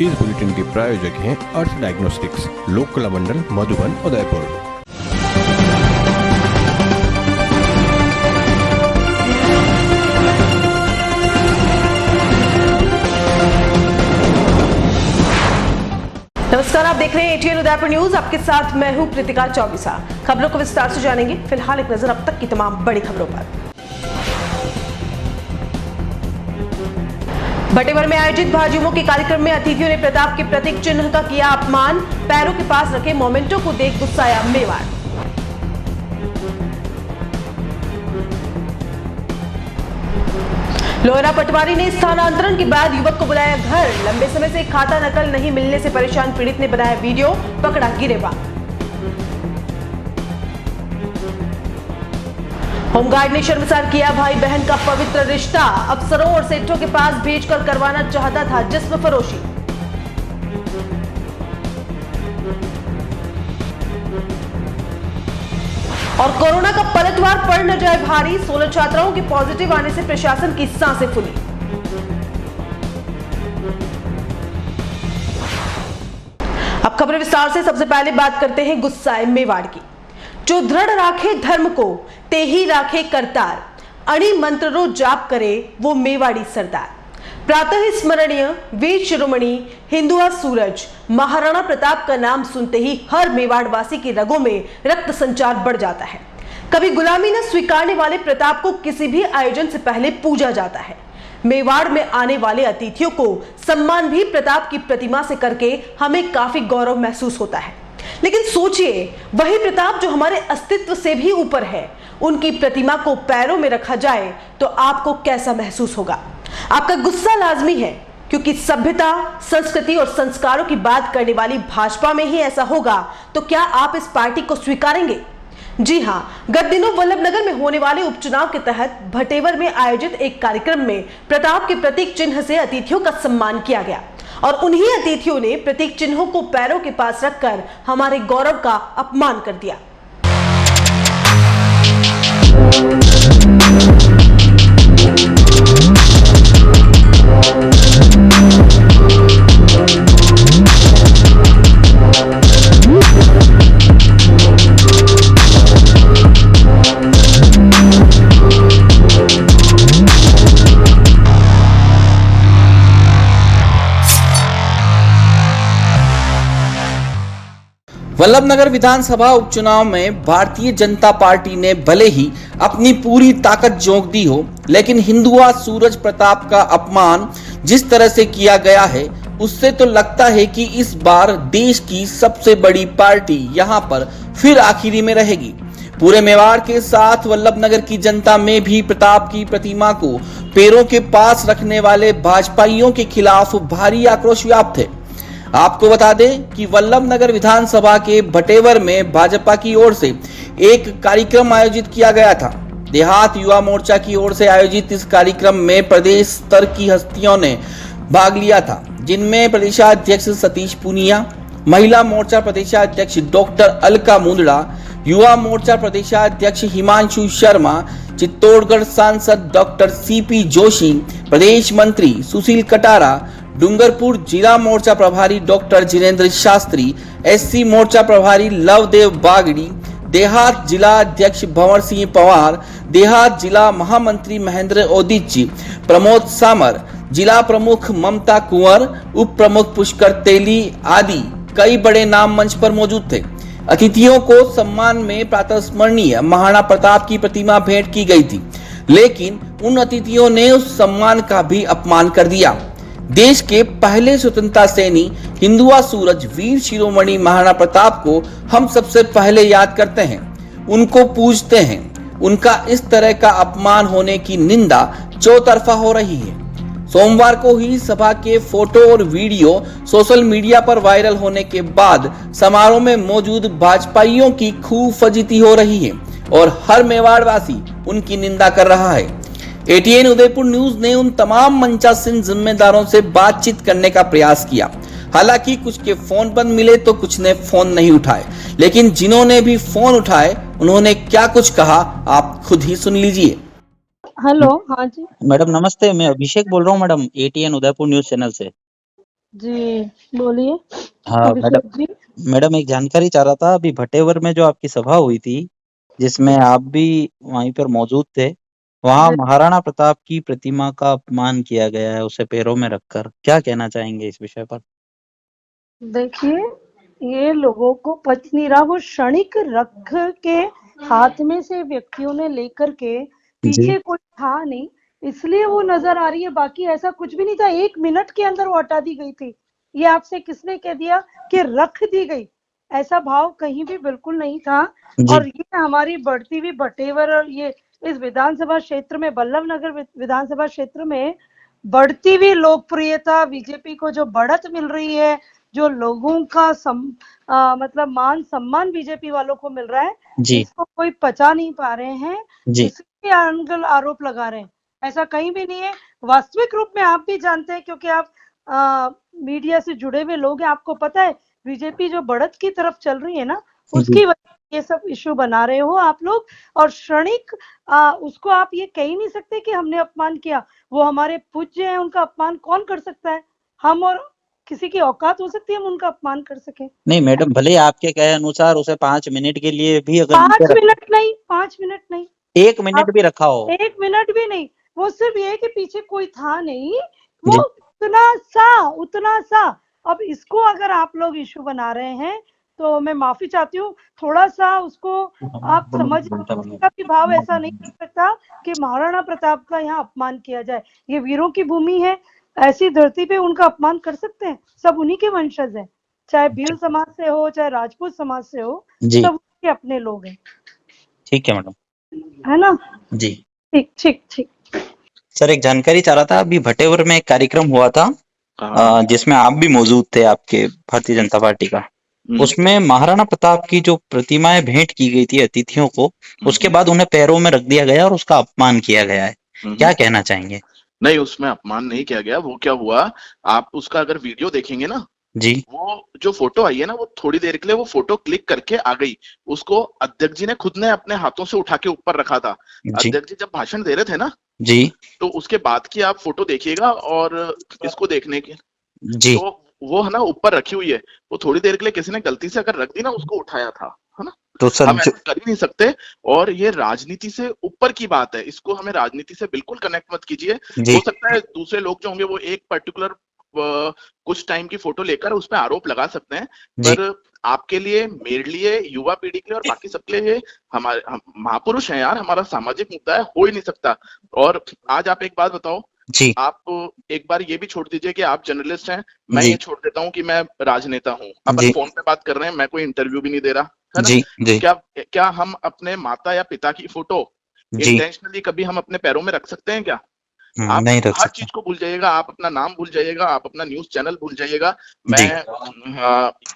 इस बुलेटिन के प्रायोजक हैं अर्थ डायग्नोस्टिक्स, लोक कला मंडल, मधुबन, उदयपुर। नमस्कार, आप देख रहे हैं एटीएन उदयपुर न्यूज। आपके साथ मैं हूं प्रीतिका चौबीसा। खबरों को विस्तार से जानेंगे। फिलहाल एक नजर अब तक की तमाम बड़ी खबरों पर। भटेवर में आयोजित भाजयुमो के कार्यक्रम में अतिथियों ने प्रताप के प्रतीक चिन्ह का किया अपमान। पैरों के पास रखे मोमेंटो को देख गुस्साया मेवाड़। लोहरा पटवारी ने स्थानांतरण के बाद युवक को बुलाया घर। लंबे समय से खाता नकल नहीं मिलने से परेशान पीड़ित ने बनाया वीडियो, पकड़ा गिरेबान। होमगार्ड ने शर्मसार किया भाई बहन का पवित्र रिश्ता। अफसरों और सेठों के पास भेजकर करवाना चाहता था जिस्म फरोशी। और कोरोना का पलटवार पड़ न जाए भारी। 16 छात्राओं के पॉजिटिव आने से प्रशासन की सांसें फूली। अब खबर विस्तार से। सबसे पहले बात करते हैं गुस्साए मेवाड़ की। जो दृढ़ राखे धर्म को ते ही राखे करतार, अणि मंत्र रो जाप करे वो मेवाड़ी सरदार। प्रातः स्मरणीय वीर शिरोमणि हिंदुआ सूरज महाराणा प्रताप का नाम सुनते ही हर मेवाड़वासी की रगों में रक्त संचार बढ़ जाता है। कभी गुलामी न स्वीकारने वाले प्रताप को किसी भी आयोजन से पहले पूजा जाता है। मेवाड़ में आने वाले अतिथियों को सम्मान भी प्रताप की प्रतिमा से करके हमें काफी गौरव महसूस होता है। लेकिन सोचिए, वही प्रताप जो हमारे अस्तित्व से भी ऊपर है, उनकी प्रतिमा को पैरों में रखा जाए तो आपको कैसा महसूस होगा? आपका गुस्सा लाजमी है, क्योंकि सभ्यता, संस्कृति और संस्कारों की बात करने वाली भाजपा में ही ऐसा होगा तो क्या आप इस पार्टी को स्वीकारेंगे? जी हां, गत दिनों वल्लभनगर में होने वाले उपचुनाव के तहत भटेवर में आयोजित एक कार्यक्रम में प्रताप के प्रतीक चिन्ह से अतिथियों का सम्मान किया गया और उन्हीं अतिथियों ने प्रतीक चिन्हों को पैरों के पास रखकर हमारे गौरव का अपमान कर दिया। वल्लभनगर विधानसभा उपचुनाव में भारतीय जनता पार्टी ने भले ही अपनी पूरी ताकत झोंक दी हो, लेकिन हिंदुआ सूरज प्रताप का अपमान जिस तरह से किया गया है, उससे तो लगता है कि इस बार देश की सबसे बड़ी पार्टी यहां पर फिर आखिरी में रहेगी। पूरे मेवाड़ के साथ वल्लभनगर की जनता में भी प्रताप की प्रतिमा को पैरों के पास रखने वाले भाजपाइयों के खिलाफ भारी आक्रोश व्याप्त है। आपको बता दें कि वल्लभनगर विधानसभा के भटेवर में भाजपा की ओर से एक कार्यक्रम आयोजित किया गया था। देहात युवा मोर्चा की ओर से आयोजित इस कार्यक्रम में प्रदेश स्तर की हस्तियों ने भाग लिया था, जिनमें प्रदेशाध्यक्ष सतीश पूनिया, महिला मोर्चा प्रदेशाध्यक्ष डॉक्टर अलका मुंदड़ा, युवा मोर्चा प्रदेशाध्यक्ष हिमांशु शर्मा, चित्तौड़गढ़ सांसद डॉक्टर सीपी जोशी, प्रदेश मंत्री सुशील कटारा, डूंगरपुर जिला मोर्चा प्रभारी डॉक्टर जिनेंद्र शास्त्री, एससी मोर्चा प्रभारी लवदेव बागड़ी, देहात जिला अध्यक्ष भंवर सिंह पवार, देहात जिला महामंत्री महेंद्र ओदिची, प्रमोद सामर, जिला प्रमुख ममता कुंवर, उप प्रमुख पुष्कर तेली आदि कई बड़े नाम मंच पर मौजूद थे। अतिथियों को सम्मान में प्रातः स्मरणीय महाराणा प्रताप की प्रतिमा भेंट की गई थी, लेकिन उन अतिथियों ने उस सम्मान का भी अपमान कर दिया। देश के पहले स्वतंत्रता सेनानी हिंदुआ सूरज वीर शिरोमणि महाराणा प्रताप को हम सबसे पहले याद करते हैं, उनको पूजते हैं। उनका इस तरह का अपमान होने की निंदा चौतरफा हो रही है। सोमवार को ही सभा के फोटो और वीडियो सोशल मीडिया पर वायरल होने के बाद समारोह में मौजूद भाजपाइयों की खूब फजीती हो रही है और हर मेवाड़वासी उनकी निंदा कर रहा है। एटीएन उदयपुर न्यूज ने उन तमाम मंचासीन जिम्मेदारों से बातचीत करने का प्रयास किया। हालांकि कुछ के फोन बंद मिले तो कुछ ने फोन नहीं उठाए, लेकिन जिन्होंने भी फोन उठाए उन्होंने क्या कुछ कहा आप खुद ही सुन लीजिए। हेलो, हाँ जी मैडम नमस्ते, मैं अभिषेक बोल रहा हूँ madam, ATN Udaipur news channel से। जी, बोलिए हाँ मैडम, अभिषेक जी। मैडम एक जानकारी चाह रहा था। अभी भटेवर में जो आपकी सभा हुई थी, जिसमें आप भी वहीं पर मौजूद थे, वहाँ जी, महाराणा प्रताप की प्रतिमा का अपमान किया गया है, उसे पैरों में रखकर। क्या कहना चाहेंगे इस विषय पर? देखिए, ये लोगों को पच नहीं रहा, वो क्षणिक रख के हाथ में से व्यक्तियों ने लेकर के, जी पीछे कोई था नहीं, इसलिए वो नजर आ रही है, बाकी ऐसा कुछ भी नहीं था। 1 मिनट के अंदर वो हटा दी गई थी। ये आपसे किसने कह दिया कि रख दी गई? ऐसा भाव कहीं भी बिल्कुल नहीं था। जी और ये हमारी बढ़ती हुई बटेवर, और ये इस विधानसभा क्षेत्र में, बल्लभ नगर विधानसभा क्षेत्र में बढ़ती हुई लोकप्रियता, बीजेपी को जो बढ़त मिल रही है, जो लोगों का मतलब मान सम्मान बीजेपी वालों को मिल रहा है, जी इसको कोई पचा नहीं पा रहे हैं, जी इसलिए एंगल आरोप लगा रहे हैं। ऐसा कहीं भी नहीं है। वास्तविक रूप में आप भी जानते हैं, क्योंकि आप मीडिया से जुड़े हुए लोग हैं, आपको पता है बीजेपी जो बढ़त की तरफ चल रही है ना, जी उसकी वजह से ये सब इश्यू बना रहे हो आप लोग। और क्षणिक उसको आप ये कह ही नहीं सकते कि हमने अपमान किया। वो हमारे पूज्य हैं, उनका अपमान कौन कर सकता है? हम और किसी की औकात हो सकती है हम उनका अपमान कर सकें? नहीं मैडम, भले ही आपके कहे अनुसार उसे 5 मिनट के लिए भी अगर नीचे 5 मिनट नहीं, 5 मिनट नहीं, 1 मिनट आप भी रखा हो। 1 मिनट भी नहीं। वो सिर्फ ये कि पीछे कोई था नहीं, वो जी उतना सा। अब इसको अगर आप लोग इश्यू बना रहे हैं, तो मैं माफी चाहती हूँ। थोड़ा सा उसको आप समझ, का भी भाव ऐसा नहीं हो सकता कि महाराणा प्रताप का यहाँ अपमान किया जाए। ये वीरों की भूमि है, ऐसी धरती पे उनका अपमान कर सकते हैं? सब उन्हीं के वंशज हैं, चाहे भील समाज से हो, चाहे राजपूत समाज से हो, जी सब उनके अपने लोग हैं, ठीक है मैडम। है ना? जी ठीक ठीक ठीक। सर, एक जानकारी चाह रहा था। अभी भटेवर में एक कार्यक्रम हुआ था, जिसमें आप भी मौजूद थे, आपके भारतीय जनता पार्टी का। उसमें महाराणा प्रताप की जो प्रतिमाएं भेंट की गई थी अतिथियों को, उसके बाद उन्हें पैरों में रख दिया गया और उसका अपमान किया गया है। क्या कहना चाहेंगे? नहीं, उसमें अपमान नहीं किया गया। वो क्या हुआ, आप उसका अगर वीडियो देखेंगे ना, जी वो जो फोटो आई है ना, वो थोड़ी देर के लिए वो फोटो क्लिक करके आ गई। उसको अध्यक्ष जी ने खुद ने अपने हाथों से उठा के ऊपर रखा था। जी अध्यक्ष जी जब भाषण दे रहे थे ना, जी तो उसके बाद की आप फोटो देखिएगा, और इसको देखने के जी तो वो है ना ऊपर रखी हुई है। वो थोड़ी देर के लिए किसी ने गलती से अगर रख दी ना, उसको उठाया था, है ना? तो सर हम ऐसा कर ही नहीं सकते। और ये राजनीति से ऊपर की बात है, इसको हमें राजनीति से बिल्कुल कनेक्ट मत कीजिए। जी हो सकता है दूसरे लोग जो होंगे वो एक पर्टिकुलर कुछ टाइम की फोटो लेकर उस पर आरोप लगा सकते हैं, जी पर आपके लिए, मेरे लिए, युवा पीढ़ी के लिए और बाकी सबके लिए ये हमारे महापुरुष हैं यार। हमारा सामाजिक मुद्दा है, हो ही नहीं सकता। और आज आप एक बात बताओ, जी आप एक बार ये भी छोड़ दीजिए कि आप जर्नलिस्ट हैं, मैं जी ये छोड़ देता हूँ कि मैं राजनेता हूँ। अपन जी फोन पे बात कर रहे हैं, मैं कोई इंटरव्यू भी नहीं दे रहा, है ना? जी जी क्या क्या हम अपने माता या पिता की फोटो जी इंटेंशनली कभी हम अपने पैरों में रख सकते हैं क्या? आप नहीं रख हर सकते। चीज को भूल जाइएगा, आप अपना नाम भूल जाइएगा, आप अपना न्यूज चैनल भूल जाइएगा। जी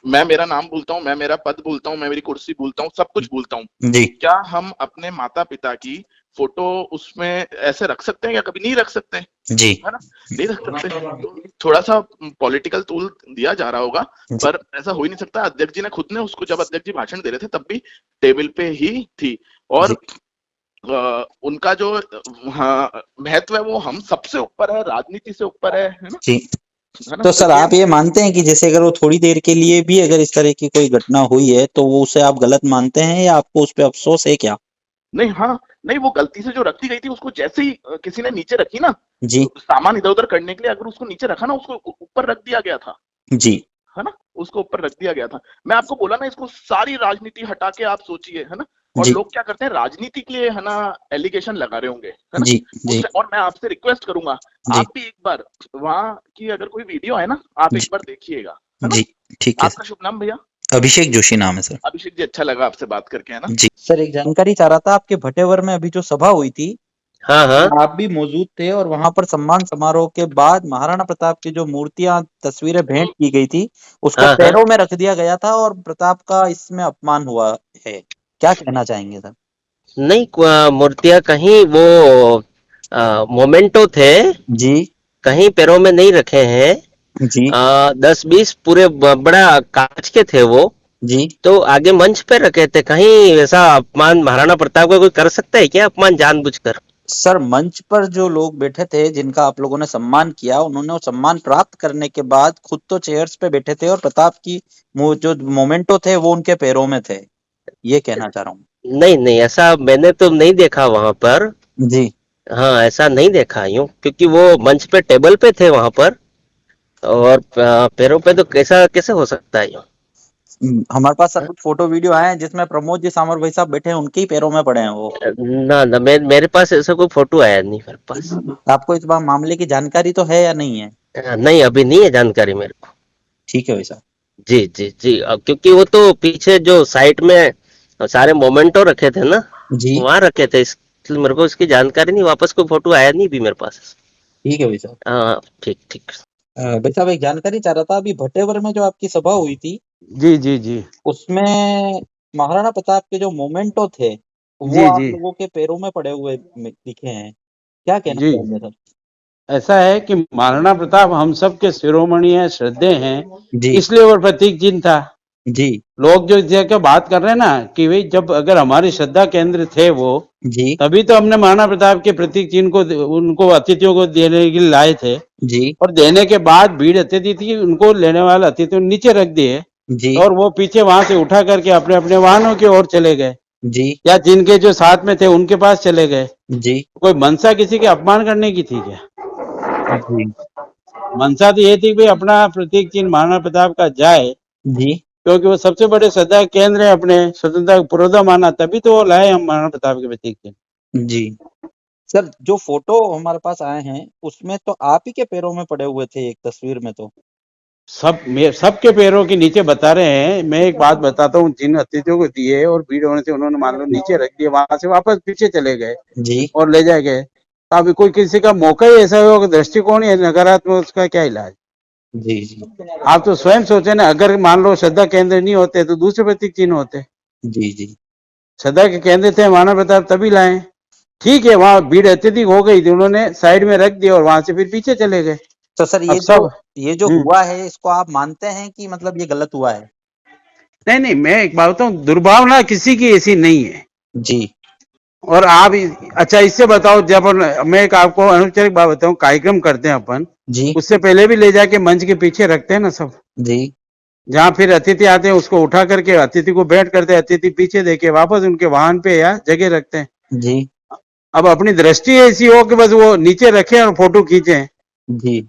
मैं मेरा नाम भूलता हूँ, मैं मेरा पद भूलता हूँ, मैं मेरी कुर्सी भूलता हूँ, सब कुछ भूलता हूँ। जी क्या हम अपने माता पिता की फोटो उसमें ऐसे रख सकते हैं या कभी नहीं रख सकते हैं? जी है ना? नहीं रख सकते। तो थोड़ा सा पॉलिटिकल टूल दिया जा रहा होगा, पर ऐसा हो ही नहीं सकता। अध्यक्ष जी ने खुद ने उसको, जब अध्यक्ष जी भाषण दे रहे थे तब भी टेबल पे ही थी। और उनका जो महत्व है वो हम सबसे ऊपर है, राजनीति से ऊपर है ना? जी है ना? तो सर, आप ये मानते हैं कि जैसे अगर वो थोड़ी देर के लिए भी अगर इस तरह की कोई घटना हुई है, तो वो उसे आप गलत मानते हैं या आपको उस पर अफसोस है क्या? नहीं, हाँ, नहीं, वो गलती से जो रखी गई थी, उसको जैसे ही किसी ने नीचे रखी ना, जी सामान इधर उधर करने के लिए, अगर उसको नीचे रखा ना, उसको ऊपर रख दिया गया था, जी है ना? उसको ऊपर रख दिया गया था। मैं आपको बोला ना, इसको सारी राजनीति हटा के आप सोचिए, है ना? और जी लोग क्या करते हैं, राजनीति के लिए, है ना, एलिगेशन लगा रहे होंगे, है ना? जी जी और मैं आपसे रिक्वेस्ट करूंगा, जी आप भी एक बार वहां की अगर कोई वीडियो है ना, आप एक जी बार देखिएगा, है ना? जी ठीक है। आपका शुभ नाम भैया? अभिषेक जोशी नाम है सर। अभिषेक जी, अच्छा लगा आपसे बात करके, है ना? जी सर, एक जानकारी चाह रहा था। आपके भटेवर में अभी जो सभा हुई थी, हाँ हाँ आप भी मौजूद थे, और वहां पर सम्मान समारोह के बाद महाराणा प्रताप की जो मूर्तियां, तस्वीरें भेंट की गई थी, उसको हाँ पैरों में रख दिया गया था और प्रताप का इसमें अपमान हुआ है। क्या कहना चाहेंगे सर? नहीं, मूर्तियां कहीं वो मोमेंटो थे, जी कहीं पैरों में नहीं रखे हैं। जी 10-20 पूरे बड़ा कांच के थे वो, जी तो आगे मंच पे रखे थे। कहीं ऐसा अपमान महाराणा प्रताप का कोई कर सकता है क्या, अपमान जानबूझकर? सर मंच पर जो लोग बैठे थे जिनका आप लोगों ने सम्मान किया, उन्होंने वो सम्मान प्राप्त करने के बाद खुद तो चेयर्स पे बैठे थे और प्रताप की जो मोमेंटो थे वो उनके पैरों में थे, ये कहना चाह रहा हूँ। नहीं नहीं, ऐसा मैंने तो नहीं देखा वहां पर। जी। हाँ, ऐसा नहीं देखा यूं, क्योंकि वो मंच पे टेबल पे थे वहां पर, और पैरों पे तो कैसा कैसे हो सकता है यूं। हमारे पास सर कुछ फोटो वीडियो आए हैं जिसमें प्रमोद जी सामर भाई साहब बैठे हैं, उनके ही पैरों में पड़े हैं वो। ना ना, मेरे पास ऐसा कोई फोटो आया नहीं मेरे पास। आपको इस बार मामले की जानकारी तो है या नहीं है? नहीं, अभी नहीं है जानकारी मेरे को। ठीक है भाई साहब। जी जी जी, क्योंकि वो तो पीछे जो साइड में सारे मोमेंटो रखे थे ना, जी वहां रखे थे, इसलिए मेरे को इसकी जानकारी नहीं, वापस कोई फोटो आया नहीं भी मेरे पास। ठीक है भाई साहब। हाँ, ठीक ठीक। भाई साहब एक जानकारी चाह रहा था, अभी भटेवर में जो आपकी सभा हुई थी जी जी जी उसमें महाराणा प्रताप के जो मोमेंटो थे वो जी आप जी लोगों के पैरों में पड़े हुए दिखे हैं, क्या कहना जी। चाहेंगे सर? ऐसा है कि महाराणा प्रताप हम सब के शिरोमणि है, श्रद्धेय हैं, जी इसलिए वो प्रतीक चिन्ह था। जी लोग जो जगह बात कर रहे हैं ना कि भाई जब अगर हमारी श्रद्धा केंद्र थे वो, जी तभी तो हमने महाराणा प्रताप के प्रतीक चिन्ह को उनको अतिथियों को देने के लिए लाए थे, जी और देने के बाद भीड़ अतिथि थी, उनको लेने वाले अतिथियों ने नीचे रख दिए जी और वो पीछे वहां से उठा करके अपने अपने वाहनों की ओर चले गए, जी या जिनके जो साथ में थे उनके पास चले गए। जी कोई मनसा किसी के अपमान करने की थी क्या? जी मनसा तो ये थी कि भाई अपना प्रतीक चिन्ह महाराणा प्रताप का जाए, जी क्योंकि वो सबसे बड़े श्रद्धा केंद्र है, अपने स्वतंत्रता का पुरोधा माना, तभी तो वो लाए हम महाराणा प्रताप के प्रतीक चिन्ह। जी सर जो फोटो हमारे पास आए हैं उसमें तो आप ही के पैरों में पड़े हुए थे एक तस्वीर में तो। सबके पैरों के नीचे बता रहे हैं। मैं एक बात बताता हूँ, जिन अतिथियों को दिए और भीड़ होने से उन्होंने मान लो नीचे रख दिए, वहां से वापस पीछे चले गए जी और ले जाए गए। अभी कोई किसी का मौका ही ऐसा हो, दृष्टिकोण ही नकारात्मक, उसका क्या इलाज? जी जी आप तो स्वयं सोचे ना, अगर मान लो श्रद्धा केंद्र नहीं होते तो दूसरे प्रतीक चिन्ह होते। जी जी श्रद्धा के केंद्र थे महाराणा प्रताप, तभी लाए। ठीक है, वहां भीड़ अत्यधिक हो गई थी, उन्होंने साइड में रख दिया और वहां से फिर पीछे चले गए। तो सर अब सब ये जो हुआ है इसको आप मानते हैं कि मतलब ये गलत हुआ है? नहीं नहीं, मैं एक बात बताऊं, दुर्भावना किसी की ऐसी नहीं है जी और आप अच्छा इससे बताओ, जब मैं एक आपको अनौपचारिक बात बताऊं, कार्यक्रम करते हैं अपन, जी उससे पहले भी ले जाके मंच के पीछे रखते हैं ना सब, जी जहाँ फिर अतिथि आते हैं उसको उठा करके अतिथि को बैठ करते हैं, अतिथि पीछे देके वापस उनके वाहन पे या जगह रखते हैं। जी अब अपनी दृष्टि ऐसी हो कि बस वो नीचे रखे और फोटो खींचे, जी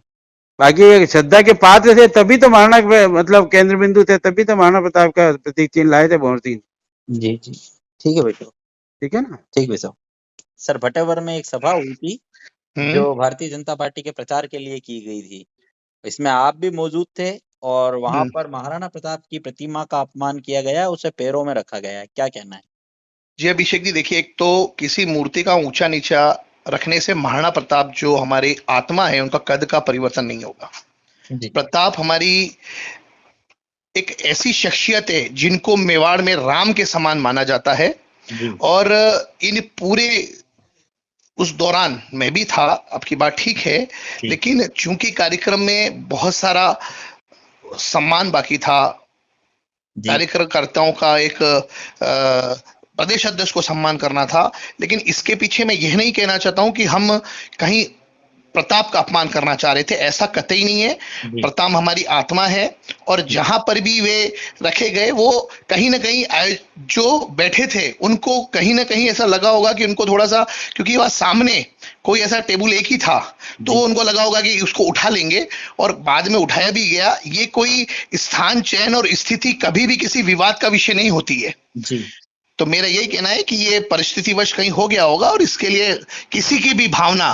बाकी श्रद्धा के पात्र थे तभी तो महाराणा मतलब केंद्र बिंदु थे, तभी तो महाराणा प्रताप का प्रतीक चिन्ह लाए थे बहुत दिन। जी जी ठीक है भाई साहब। ठीक है ना? ठीक भाई साहब। सर भटेवर में एक सभा हुई थी जो भारतीय जनता पार्टी के प्रचार के लिए की गई थी, इसमें आप भी मौजूद थे और वहां पर महाराणा प्रताप की प्रतिमा का अपमान किया गया, उसे पैरों में रखा गया है, क्या कहना है? जी अभिषेक जी, देखिए, एक तो किसी मूर्ति का ऊंचा नीचा रखने से महाराणा प्रताप जो हमारी आत्मा है उनका कद का परिवर्तन नहीं होगा। जी प्रताप हमारी एक ऐसी शख्सियत है जिनको मेवाड़ में राम के समान माना जाता है, जी और इन पूरे उस दौरान मैं भी था, आपकी बात ठीक है, लेकिन चूंकि कार्यक्रम में बहुत सारा सम्मान बाकी था, जी कार्यकर्ताओं का एक प्रदेश अध्यक्ष को सम्मान करना था, लेकिन इसके पीछे मैं यह नहीं कहना चाहता हूं कि हम कहीं प्रताप का अपमान करना चाह रहे थे, ऐसा कतई नहीं है। प्रताप हमारी आत्मा है और जहां पर भी वे रखे गए वो कहीं ना कहीं जो बैठे थे उनको कहीं ना कहीं ऐसा लगा होगा कि उनको थोड़ा सा, क्योंकि वहां सामने कोई ऐसा टेबल एक ही था तो उनको लगा होगा कि उसको उठा लेंगे और बाद में उठाया भी गया। ये कोई स्थान चयन और स्थिति कभी भी किसी विवाद का विषय नहीं होती है। जी तो मेरा यही कहना है कि ये परिस्थितिवश कहीं हो गया होगा और इसके लिए किसी की भी भावना,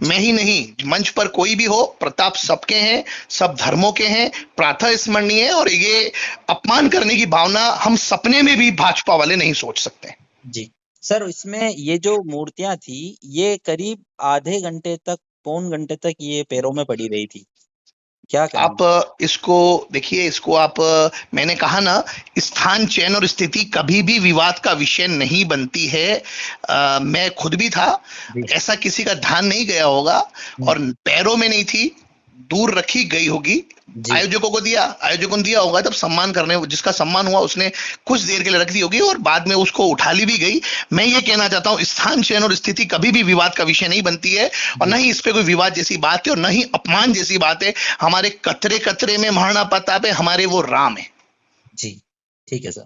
मैं ही नहीं, मंच पर कोई भी हो, प्रताप सबके हैं, सब धर्मों के हैं, प्रातः स्मरणीय है, और ये अपमान करने की भावना हम सपने में भी भाजपा वाले नहीं सोच सकते। जी सर, इसमें ये जो मूर्तियां थी ये करीब आधे घंटे तक, पौन घंटे तक ये पैरों में पड़ी रही थी, क्या कहना? आप इसको देखिए, इसको आप, मैंने कहा ना, स्थान चयन और स्थिति कभी भी विवाद का विषय नहीं बनती है। मैं खुद भी था, ऐसा किसी का ध्यान नहीं गया होगा और पैरों में नहीं थी, दूर रखी गई होगी, जी आयोजकों को दिया, आयोजकों ने दिया होगा, तब सम्मान करने, जिसका सम्मान हुआ उसने कुछ देर के लिए रख दी होगी और बाद में उसको उठा ली भी गई। मैं ये कहना चाहता हूँ, स्थान चयन और स्थिति कभी भी विवाद का विषय नहीं बनती है, और न ही इस पे कोई विवाद जैसी बात है और न ही अपमान जैसी बात है। हमारे कतरे कतरे में महाराणा प्रताप है, हमारे वो राम है। जी, ठीक है सर।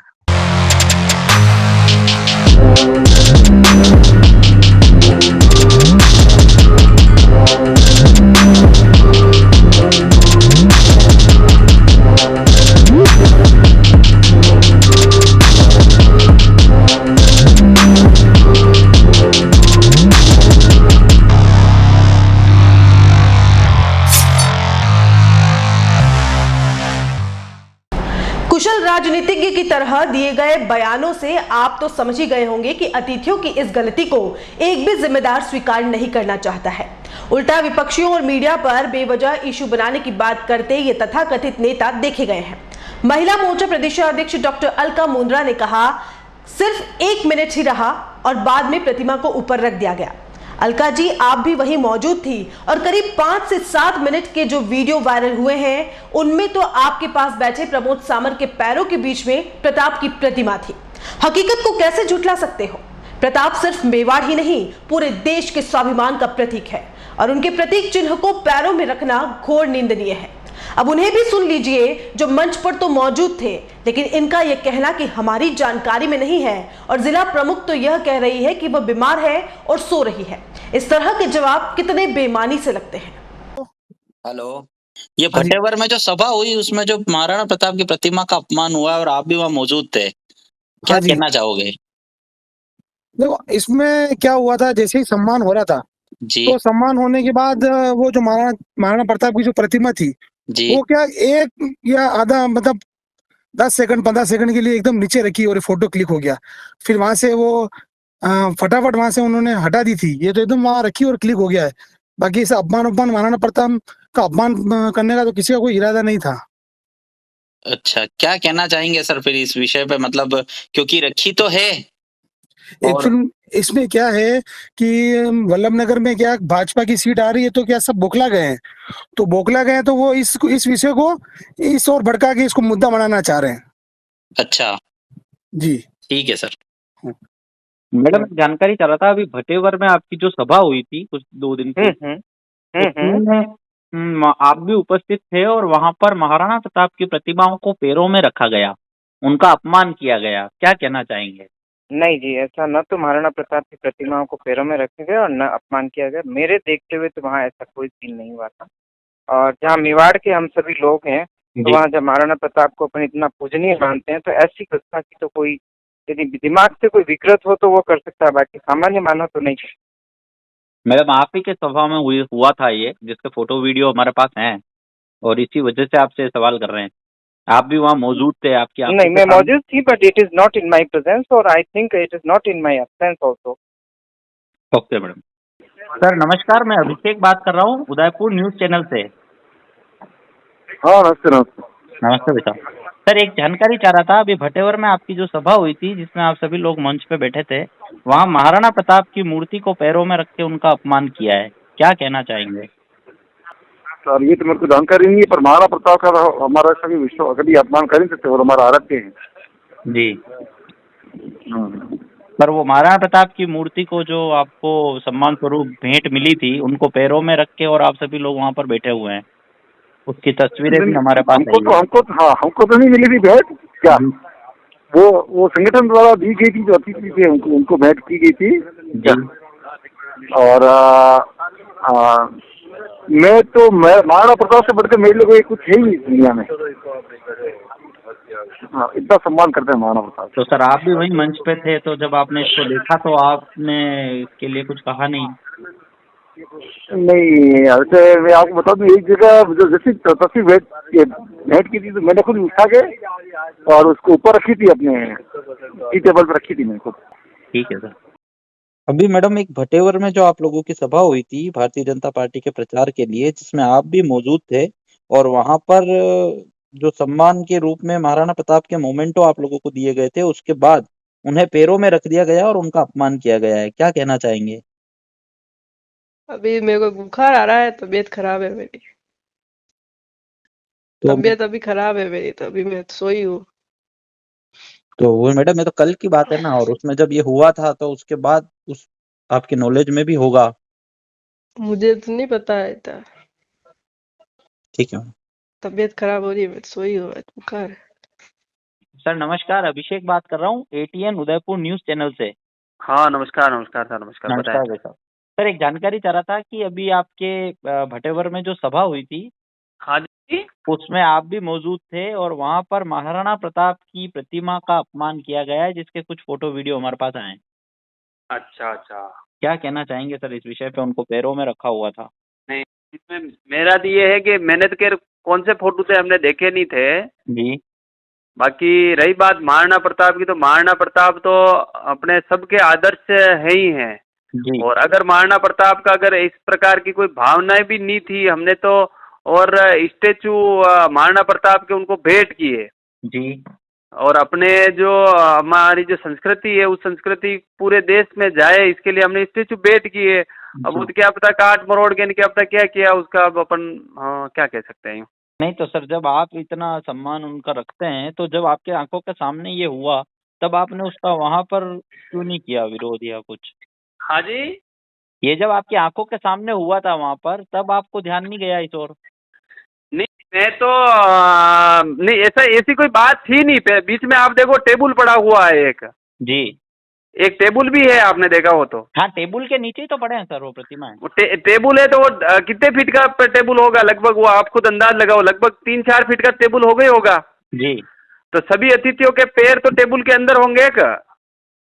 कुशल राजनीतिज्ञ की तरह दिए गए बयानों से आप तो समझ ही गए होंगे कि अतिथियों की इस गलती को एक भी जिम्मेदार स्वीकार नहीं करना चाहता है। उल्टा विपक्षियों और मीडिया पर बेवजह इशू बनाने की बात करते ये तथाकथित नेता देखे गए हैं। महिला मोर्चा प्रदेशाध्यक्ष डॉक्टर अलका मुंद्रा ने कहा, सिर्फ 1 मिनट ही रहा और बाद में प्रतिमा को ऊपर रख दिया गया। अलका जी, आप भी वहीं मौजूद थी और करीब 5 से 7 मिनट के जो वीडियो वायरल हुए हैं उनमें तो आपके पास बैठे प्रमोद सामर के पैरों के बीच में प्रताप की प्रतिमा थी। हकीकत को कैसे झुठला सकते हो? प्रताप सिर्फ मेवाड़ ही नहीं, पूरे देश के स्वाभिमान का प्रतीक है और उनके प्रतीक चिन्ह को पैरों में रखना घोर निंदनीय है। अब उन्हें भी सुन लीजिए, जो मंच पर तो मौजूद थे, लेकिन इनका यह कहना कि हमारी जानकारी में नहीं है और जिला प्रमुख तो यह कह रही है कि वह बीमार है और सो रही है। इस तरह के जवाब कितने बेईमानी से लगते हैं। हेलो, ये भटेवर में जो सभा हुई उसमें जो महाराणा प्रताप की प्रतिमा का अपमान हुआ और आप भी वहां मौजूद थे, क्या कहना चाहोगे? देखो, इसमें क्या हुआ था, जैसे ही सम्मान हो रहा था जी तो सम्मान होने के बाद वो जो महाराणा प्रताप की जो प्रतिमा थी जी वो क्या 1 या आधा मतलब 10 सेकंड 15 सेकंड के लिए एकदम नीचे रखी और फोटो क्लिक हो गया। फिर वहां से वो फटाफट वहां से उन्होंने हटा दी थी। ये तो एकदम वहां रखी और क्लिक हो गया है। बाकी इसे अपमान महाराणा प्रताप का अपमान करने का तो किसी का कोई इरादा नहीं था। अच्छा, क्या कहना चाहेंगे सर फिर इस विषय पे? मतलब क्योंकि रखी तो है और एक्चुअली इसमें क्या है कि वल्लभ नगर में क्या भाजपा की सीट आ रही है तो क्या सब बौखला गए हैं, तो बौखला गए तो वो इस विषय को इस और भड़का के इसको मुद्दा बनाना चाह रहे हैं। अच्छा, जी ठीक है सर। मैडम, जानकारी चाह रहा था, अभी भटेवर में आपकी जो सभा हुई थी कुछ 2 दिन पहले, उसमें आप भी उपस्थित थे और वहां पर महाराणा प्रताप की प्रतिमाओं को पैरों में रखा गया, उनका अपमान किया गया, क्या कहना चाहेंगे? नहीं जी, ऐसा न तो महाराणा प्रताप की प्रतिमाओं को पैरों में रखे गए और न अपमान किया गया। मेरे देखते हुए तो वहाँ ऐसा कोई सीन नहीं हुआ था। और जहाँ मेवाड़ के हम सभी लोग हैं, तो वहाँ जब महाराणा प्रताप को अपन इतना पूजनीय मानते हैं, तो ऐसी गुस्सा की तो कोई, यदि दिमाग से कोई विकृत हो तो वो कर सकता है, बाकी सामान्य मानव तो नहीं। मैडम, आप ही के सभा में हुआ था ये, जिसके फोटो वीडियो हमारे पास हैं और इसी वजह से आपसे सवाल कर रहे हैं। आप भी वहाँ मौजूद थे? आपकी नहीं, मैं मौजूद थी, but it is not in my presence और I think it is not in my absence also. Okay madam. Sir नमस्कार, मैं अभिषेक बात कर रहा हूँ उदयपुर न्यूज चैनल से। हाँ, नमस्ते। नमस्ते बेटा। सर, एक जानकारी चाह रहा था, अभी भटेवर में आपकी जो सभा हुई थी जिसमें आप सभी लोग मंच पे बैठे थे, वहाँ महाराणा प्रताप की मूर्ति को पैरों में रख के उनका अपमान किया है, क्या कहना चाहेंगे? सर, ये तो मेरे को जानकारी नहीं है, पर महाराणा प्रताप का हमारा कभी विश्व कभी अपमान कर नहीं सकते और हमारा आराध्य है। जी पर वो महाराणा प्रताप की मूर्ति को जो आपको सम्मान स्वरूप भेंट मिली थी, उनको पैरों में रख के और आप सभी लोग वहाँ पर बैठे हुए हैं, उसकी तस्वीरें भी हमारे पास हमको तो नहीं मिली थी भेंट। क्या वो संगठन द्वारा दी गई थी, जो अतिथि थे उनको भेंट की गई थी। और महाराणा प्रताप से बढ़कर मेरे लोग कुछ है ही नहीं दुनिया में। हाँ, इतना सम्मान करते हैं महाराणा प्रताप। तो सर, आप भी वही मंच पे थे, तो जब आपने इसको देखा तो आपने इसके लिए कुछ कहा नहीं? नहीं, ऐसे मैं आपको बता दूं, एक जगह जो जैसी तस्वीर भेंट की थी तो मैंने खुद उठा के और उसको ऊपर रखी थी, अपने टी टेबल पर रखी थी मैंने खुद। ठीक है सर। अभी मैडम, एक भटेवर में जो आप लोगों की सभा हुई थी भारतीय जनता पार्टी के प्रचार के लिए, जिसमें आप भी मौजूद थे और वहां पर जो सम्मान के रूप में महाराणा प्रताप के मोमेंटो आप लोगों को दिए गए थे, उसके बाद उन्हें पैरों में रख दिया गया और उनका अपमान किया गया है, क्या कहना चाहेंगे? अभी मेरे को बुखार आ रहा है, तबीयत खराब है मेरी। तो तबीयत अभी खराब है मेरी, तो अभी मैं सोई हूँ। तो वो मैडम, ये तो कल की बात है ना, और उसमें जब ये हुआ था तो उसके बाद उस आपके नॉलेज में भी होगा। मुझे तो नहीं पता है था। ठीक है तबीयत खराब हो रही है, मैं सोई हूँ, बुखार है। सर, नमस्कार। अभिषेक बात कर रहा हूँ, एटीएन उदयपुर न्यूज चैनल से। हाँ नमस्कार नमस्कार सर, नमस्कार बताएं। नमस्कार सर। सर, एक जानकारी चाह रहा था कि अभी आपके भटेवर में जो सभा हुई थी, हाँ जी, उसमें आप भी मौजूद थे और वहां पर महाराणा प्रताप की प्रतिमा का अपमान किया गया है, जिसके कुछ फोटो वीडियो हमारे पास आए हैं। अच्छा अच्छा। क्या कहना चाहेंगे सर इस विषय पे? उनको पैरों में रखा हुआ था। नहीं, इसमें मेरा तो ये है कि मैंने तो खैर कौन से फोटो थे हमने देखे नहीं थे। जी बाकी रही बात महाराणा प्रताप की, तो महाराणा प्रताप तो अपने सबके आदर्श है ही हैं। जी और अगर महाराणा प्रताप का अगर इस प्रकार की कोई भावनाएं भी नहीं थी, हमने तो और स्टेचू महाराणा प्रताप के उनको भेंट किए। जी और अपने जो हमारी जो संस्कृति है, उस संस्कृति पूरे देश में जाए, इसके लिए हमने स्टेचू भेंट किए। अब वो तो क्या पता काट मरोड़ के क्या पता क्या किया उसका, अब अपन क्या कह सकते हैं। नहीं तो सर, जब आप इतना सम्मान उनका रखते हैं, तो जब आपके आंखों के सामने ये हुआ, तब आपने उसका वहां पर क्यों नहीं किया विरोध या कुछ? हाँ जी, ये जब आपकी आंखों के सामने हुआ था वहां पर, तब आपको ध्यान नहीं गया इस ओर? नहीं मैं तो नहीं, ऐसी कोई बात थी नहीं। बीच में आप देखो टेबल पड़ा हुआ है एक जी, एक टेबल भी है, आपने देखा हो तो। हाँ, टेबल के नीचे ही तो पड़े हैं सर वो प्रतिमाएं। वो टेबल है तो वो कितने फीट का टेबल होगा लगभग? वो आप खुद अंदाज लगाओ, लगभग 3-4 फीट का टेबल हो गई होगा। जी तो सभी अतिथियों के पैर तो टेबल के अंदर होंगे क्या?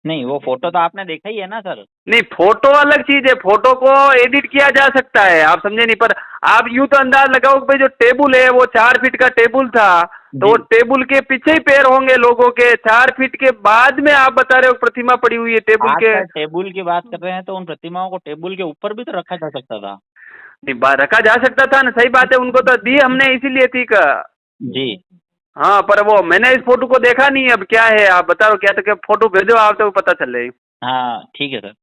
नहीं, वो फोटो तो आपने देखा ही है ना सर। नहीं, फोटो अलग चीज है, फोटो को एडिट किया जा सकता है, आप समझे नहीं। पर आप यूं तो अंदाज लगाओ कि भाई जो टेबल है वो 4 फीट का टेबल था, तो वो टेबल के पीछे ही पैर होंगे लोगों के। 4 फीट के बाद में आप बता रहे हो प्रतिमा पड़ी हुई है टेबल के। टेबल की बात कर रहे हैं तो उन प्रतिमाओं को टेबल के ऊपर भी तो रखा जा सकता था। नहीं, रखा जा सकता था ना, सही बात है, उनको तो दी हमने इसीलिए थी का। जी हाँ, पर वो मैंने इस फोटो को देखा नहीं, अब क्या है आप बताओ, क्या तो क्या फोटो भेजो आप तो पता चल रही। हाँ ठीक है सर।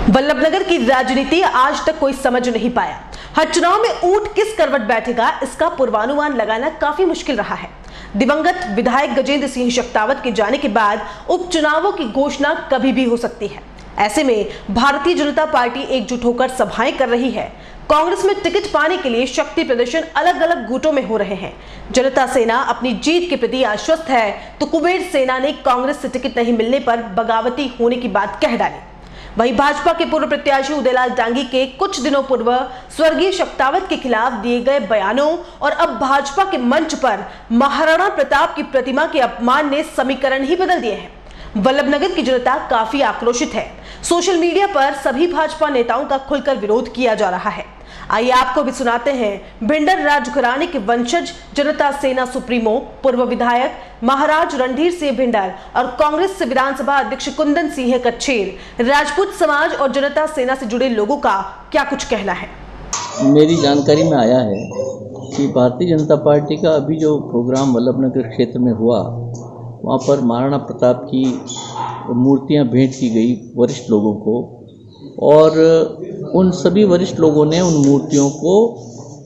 वल्लभनगर की राजनीति आज तक कोई समझ नहीं पाया। हर चुनाव में ऊंट किस करवट बैठेगा, इसका पूर्वानुमान लगाना काफी मुश्किल रहा है। दिवंगत विधायक गजेंद्र सिंह शेखावत के जाने के बाद उपचुनावों की घोषणा कभी भी हो सकती है। ऐसे में भारतीय जनता पार्टी एकजुट होकर सभाएं कर रही है। कांग्रेस में टिकट पाने के लिए शक्ति प्रदर्शन अलग अलग गुटों में हो रहे हैं। जनता सेना अपनी जीत के प्रति आश्वस्त है, तो कुबेर सेना ने कांग्रेस से टिकट नहीं मिलने पर बगावती होने की बात कह डाली। वहीं भाजपा के पूर्व प्रत्याशी उदयलाल डांगी के कुछ दिनों पूर्व स्वर्गीय शेखावत के खिलाफ दिए गए बयानों और अब भाजपा के मंच पर महाराणा प्रताप की प्रतिमा के अपमान ने समीकरण ही बदल दिए हैं। वल्लभनगर की जनता काफी आक्रोशित है। सोशल मीडिया पर सभी भाजपा नेताओं का खुलकर विरोध किया जा रहा है। आइए आपको भी सुनाते हैं भिंडर राजघराने के वंशज, जनता सेना सुप्रीमो, पूर्व विधायक महाराज रणधीर सिंह भिंडर और कांग्रेस से विधानसभा अध्यक्ष कुंदन सिंह कच्छेर, राजपूत समाज और जनता सेना से जुड़े लोगों का क्या कुछ कहना है। मेरी जानकारी में आया है कि भारतीय जनता पार्टी का अभी जो प्रोग्राम वल्लभनगर क्षेत्र में हुआ, वहाँ पर महाराणा प्रताप की मूर्तियाँ भेंट की गई वरिष्ठ लोगों को, और उन सभी वरिष्ठ लोगों ने उन मूर्तियों को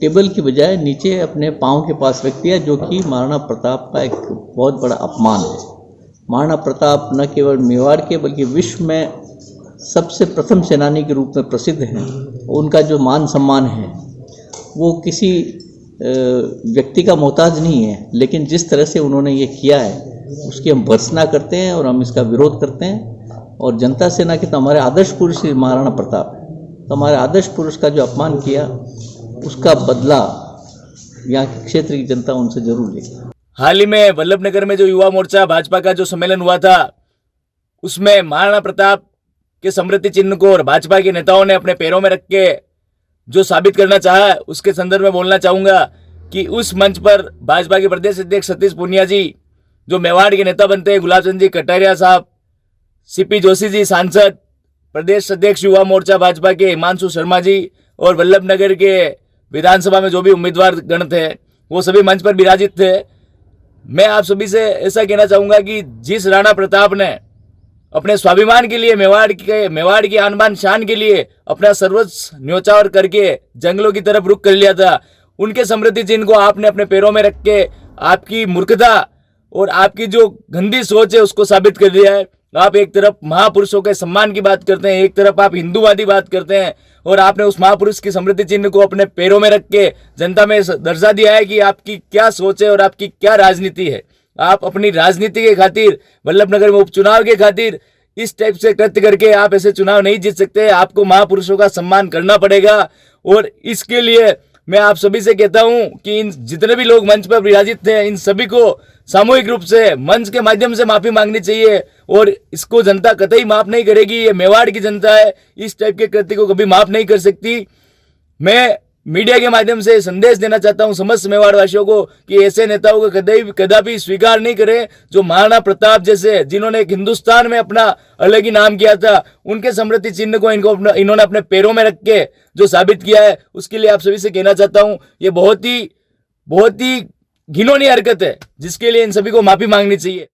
टेबल की बजाय नीचे अपने पाँव के पास रख दिया, जो कि महाराणा प्रताप का एक बहुत बड़ा अपमान है। महाराणा प्रताप न केवल मेवाड़ के बल्कि विश्व में सबसे प्रथम सेनानी के रूप में प्रसिद्ध हैं। उनका जो मान सम्मान है वो किसी व्यक्ति का मोहताज नहीं है, लेकिन जिस तरह से उन्होंने ये किया है उसकी हम भर्त्सना करते हैं और हम इसका विरोध करते हैं। और जनता सेना के तो हमारे आदर्श पुरुष श्री महाराणा प्रताप है, तो हमारे आदर्श पुरुष का जो अपमान किया उसका बदला यहाँ के क्षेत्र की जनता उनसे जरूर लेगी। हाल ही में वल्लभनगर में जो युवा मोर्चा भाजपा का जो सम्मेलन हुआ था, उसमें महाराणा प्रताप के स्मृति चिन्ह को और भाजपा के नेताओं ने अपने पैरों में रख के जो साबित करना चाहा, उसके संदर्भ में बोलना चाहूंगा कि उस मंच पर भाजपा के प्रदेश अध्यक्ष सतीश पूनिया जी जो मेवाड़ के नेता बनते हैं, गुलाब चंद जी कटारिया साहब, सीपी जोशी जी सांसद, प्रदेश अध्यक्ष युवा मोर्चा भाजपा के हिमांशु शर्मा जी और वल्लभ नगर के विधानसभा में जो भी उम्मीदवार गण थे वो सभी मंच पर विराजित थे। मैं आप सभी से ऐसा कहना चाहूंगा कि जिस राणा प्रताप ने अपने स्वाभिमान के लिए, मेवाड़ की आन बान शान के लिए अपना सर्वस्व न्योछावर करके जंगलों की तरफ रुख कर लिया था, उनके स्मृति चिन्ह को आपने अपने पैरों में रख के आपकी मूर्खता और आपकी जो गंदी सोच है उसको साबित कर दिया है। आप एक तरफ महापुरुषों के सम्मान की बात करते हैं, एक तरफ आप हिंदूवादी बात करते हैं, और आपने उस महापुरुष की स्मृति चिन्ह को अपने पैरों में रख के जनता में दर्शा दिया है कि आपकी क्या सोच है और आपकी क्या राजनीति है। आप अपनी राजनीति के खातिर, वल्लभनगर में उपचुनाव के खातिर इस टाइप से कृत्य करके आप ऐसे चुनाव नहीं जीत सकते। आपको महापुरुषों का सम्मान करना पड़ेगा और इसके लिए मैं आप सभी से कहता हूं कि इन जितने भी लोग मंच पर विराजित थे, इन सभी को सामूहिक रूप से मंच के माध्यम से माफी मांगनी चाहिए और इसको जनता कतई माफ नहीं करेगी। ये मेवाड़ की जनता है, इस टाइप के कृत्य को कभी माफ नहीं कर सकती। मैं मीडिया के माध्यम से संदेश देना चाहता हूं समस्त मेवाड़ वासियों को कि ऐसे नेताओं को कदापि स्वीकार नहीं करें जो महाराणा प्रताप जैसे, जिन्होंने एक हिंदुस्तान में अपना अलग ही नाम किया था, उनके स्मृति चिन्ह को इन्होंने अपने पैरों में रख के जो साबित किया है, उसके लिए आप सभी से कहना चाहता हूं ये बहुत ही घिनौनी हरकत है, जिसके लिए इन सभी को माफी मांगनी चाहिए।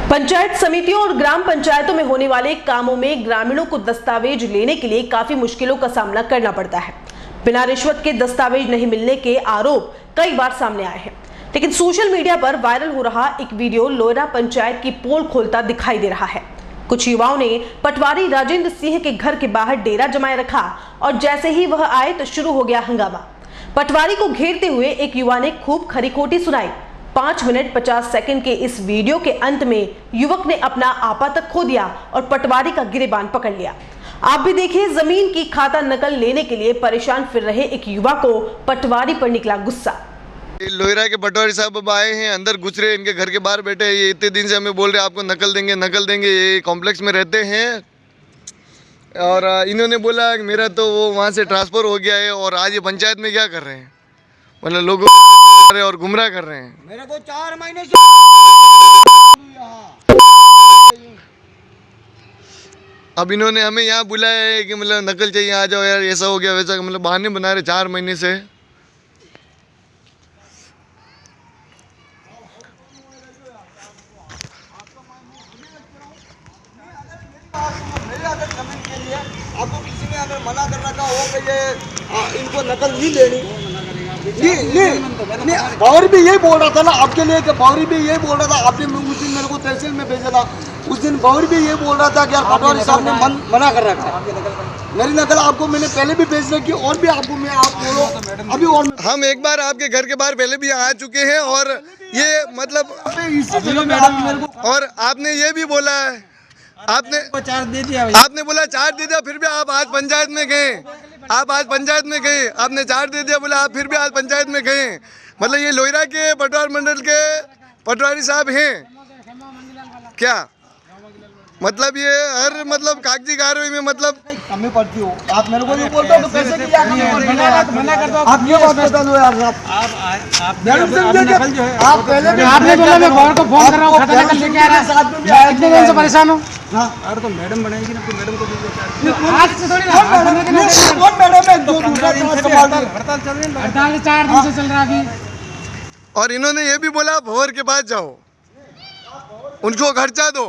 पंचायत समितियों और ग्राम पंचायतों में होने वाले कामों में ग्रामीणों को दस्तावेज लेने के लिए काफी मुश्किलों का सामना करना पड़ता है। बिना रिश्वत के दस्तावेज नहीं मिलने के आरोप कई बार सामने आए हैं, लेकिन सोशल मीडिया पर वायरल हो रहा एक वीडियो लोयरा पंचायत की पोल खोलता दिखाई दे रहा है। कुछ युवाओं ने पटवारी राजेंद्र सिंह के घर के बाहर डेरा जमाए रखा और जैसे ही वह आए तो शुरू हो गया हंगामा। पटवारी को घेरते हुए एक युवा ने खूब खरी खोटी सुनाई। 5 मिनट 50 सेकंड के इस वीडियो के अंत में युवक ने अपना आपा तक खो दिया और पटवारी का गिरेबान पकड़ लिया। आप भी देखिए, जमीन की खाता नकल लेने के लिए परेशान फिर रहे एक युवा को पटवारी पर निकला गुस्सा। लोयरा के पटवारी साहब अब आए हैं, अंदर घुस रहे, इनके घर के बाहर बैठे हैं। ये इतने दिन से हमें बोल रहे हैं आपको नकल देंगे। ये कॉम्प्लेक्स में रहते हैं और इन्होंने बोला मेरा तो वो वहाँ से ट्रांसफर हो गया है और आज ये पंचायत में क्या कर रहे हैं, मतलब लोगों और गुमराह कर रहे हैं। मेरे को 4 महीने से अब इन्होंने हमें यहाँ बुलाया है कि मतलब नकल चाहिए, आ जाओ यार, ऐसा हो गया वैसा, मतलब बहाने बना रहे 4 महीने से। आपको किसी ने अगर मना कर रखा हो कि ये इनको नकल नहीं लेनी, नहीं बावरी भी यही बोल रहा था ना आपके लिए, कि बावरी भी यही बोल रहा था। आपने उस दिन मेरे को तहसील में भेजा था, उस दिन बावरी भी यही बोल रहा था कि यार पटवारी साहब ने मना कर रखा है। मेरी नकल आपको मैंने पहले भी भेज रखी और भी आपको मैं आप बोलो अभी। और हम एक बार आपके घर के बाहर पहले भी आ चुके हैं और ये मतलब और आपने ये भी बोला है, आपने चार्ज दे दिया, आपने बोला चार्ज दे दिया, फिर भी आप आज पंचायत में गए, आपने चार्ज दे दिया बोला, आप फिर भी आज पंचायत में गए। मतलब ये लोयरा के पटवार मंडल के पटवारी साहब हैं क्या? मतलब ये हर मतलब कागजी कार्रवाई में मतलब कमी पड़ती हो। आप मेरे को नहीं बोलते हो तो पैसे की क्या कमी पड़ती है? मना कर दो, आप ये बात बता दो यार साहब। आप पहले भी आपने बोला मैं गौर को फोन कर रहा हूँ, खाता नकल लेके आ रहा है, साथ में भी आए, कितने दिन से परेशान हो? अरे तो मैडम बनाएगी ना, तो मैडम को आज से थोड़ी ना, कौन मैडम है जो हड़ताल चल रही है, हड़ताल 4 दिन से चल रहा है अभी। और इन्होंने ये भी बोला भवर के पास जाओ, उनको खर्चा दो।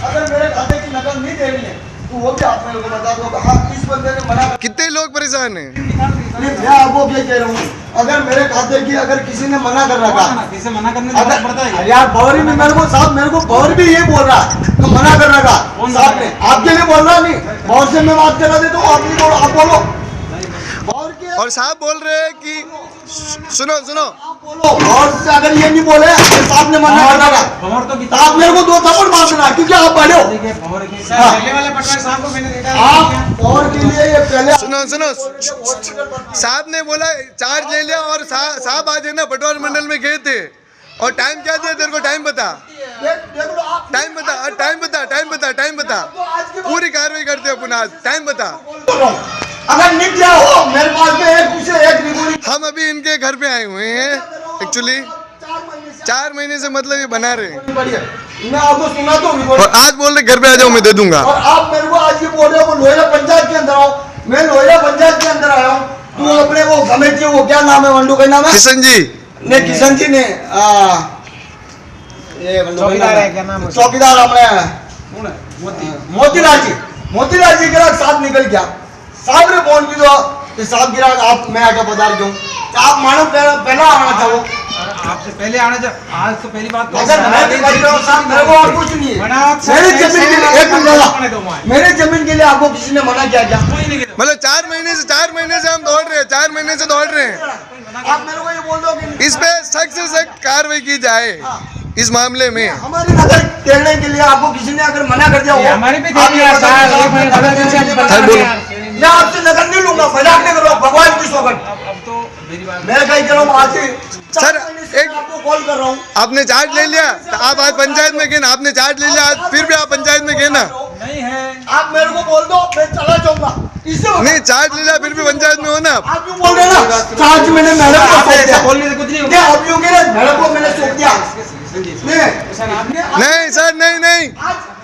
अगर मेरे खाते की नकल नहीं देनी है तो वो भी आप मेरे को बता दो। हाँ, इस बंदे ने मना। कितने लोग परेशान हैं? मैं आपको क्या कह रहा हूँ, अगर मेरे खाते की अगर किसी ने मना कर रखा, किसे मना करने पड़ता है यार। बावरी में मेरे को साहब, मेरे को बावरी भी ये बोल रहा तो मना कर रखा साहब ने, आपके लिए बोल रहा नहीं। बावर से मैं बात करा दे तो आप नहीं बोलो, आप बोलो। बावर के और साहब बोल रहे हैं कि सुनो और से अगर ये नहीं बोले साहब ने मना करना था, आप मेरे को 2 थप्पड़ मार देना क्योंकि आप बड़े हो। आप और के लिए ये पहले सुनो साहब ने बोला चार्ज ले लिया और साहब आज है ना बटवार मंडल में गए थे और टाइम क्या दिया तेरे को? टाइम बता पूरी कार्रवाई करते हैं पुनः। टाइम बता। अगर निक जाओ मेरे पास में एक रिकॉर्डिंग। हम अभी इनके घर पे आए हुए हैं एक्चुअली 4 महीने से मतलब ये बना रहे हैं। मैं आपको सुना तो और आज बोल रहे घर पे आ जाओ मैं दे दूंगा। और आप मेरे को आज ये बोल रहे हो लोहिया पंचायत के अंदर आओ। मैं लोहिया पंचायत के अंदर आया हूँ। तू अपने वो कमेटी वो क्या नाम है वंडू का नाम है किशन जी ने ये चौकीदार अपने मोतीलाल जी के साथ निकल गया। साहब ने फोन की तो साहब गिरा आप मैं आके बता रही हूँ आप मानो पहला आना था वो आपसे पहले आना चाहिए। आज तो पहली बात तो अगर मैं तो कर रहा हूं साहब मेरे को और कुछ नहीं है। मेरी जमीन के लिए एक मिनट मेरे जमीन के लिए आपको किसी ने मना किया क्या? मतलब 4 महीने से हम दौड़ रहे हैं 4 महीने से दौड़ रहे हैं। आप मेरे को ये बोल दो कि इस पे सख्त से सख्त कार्रवाई की जाए इस मामले में। हमारी नजर टेढ़ने के लिए आपको किसी ने अगर मना कर दिया हो हमारी भी मैं आपसे नजर नहीं लूंगा। मजाक नहीं करो भगवान की सोबत। मैं कहीं कर रहा हूँ आज सर एक आपको कॉल कर रहा हूँ। आपने चार्ज ले लिया तो आप आज पंचायत में गए ना। आपने चार्ज ले लिया आज फिर भी आप पंचायत में गए ना। नहीं है आप मेरे को बोल दो मैं चला जाऊंगा। नहीं चार्ज ले लिया फिर भी पंचायत में हो ना। आप क्यों बोल रहे ना चार्ज मैंने मैडम को सौंप दिया। आप लोग मैडम को मैंने सौंप दिया। नहीं सर नहीं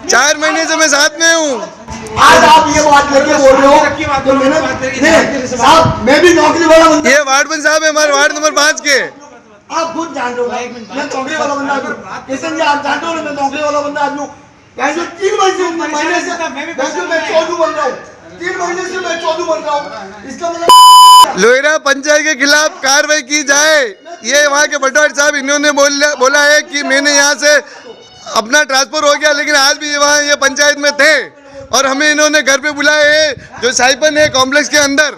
4 महीने से मैं साथ में हूँ। आज आप ये बात लेके बोल रहे हो तो मैंने साहब मैं भी नौकरी वाला बंदा। ये वार्डमैन साहब है हमारे वार्ड नंबर 5 के। आप खुद जान रहे हो मैं नौकरी वाला बंदा हूँ। किशन जी आप जानते हो मैं नौकरी वाला बंदा आदमी हूँ। 3 महीने से मैं चौधू बन रहा हूँ। 3 महीने से मैं चौधू बन रहा हूँ। इसका मतलब लोहिया पंचायत के खिलाफ कार्रवाई की जाए। ये वहाँ के पटवारी साहब इन्होंने बोला है कि मैंने यहाँ से अपना ट्रांसफर हो गया लेकिन आज भी वहाँ ये पंचायत में थे और हमें इन्होंने घर पे बुलाए है जो साइपन है कॉम्प्लेक्स के अंदर।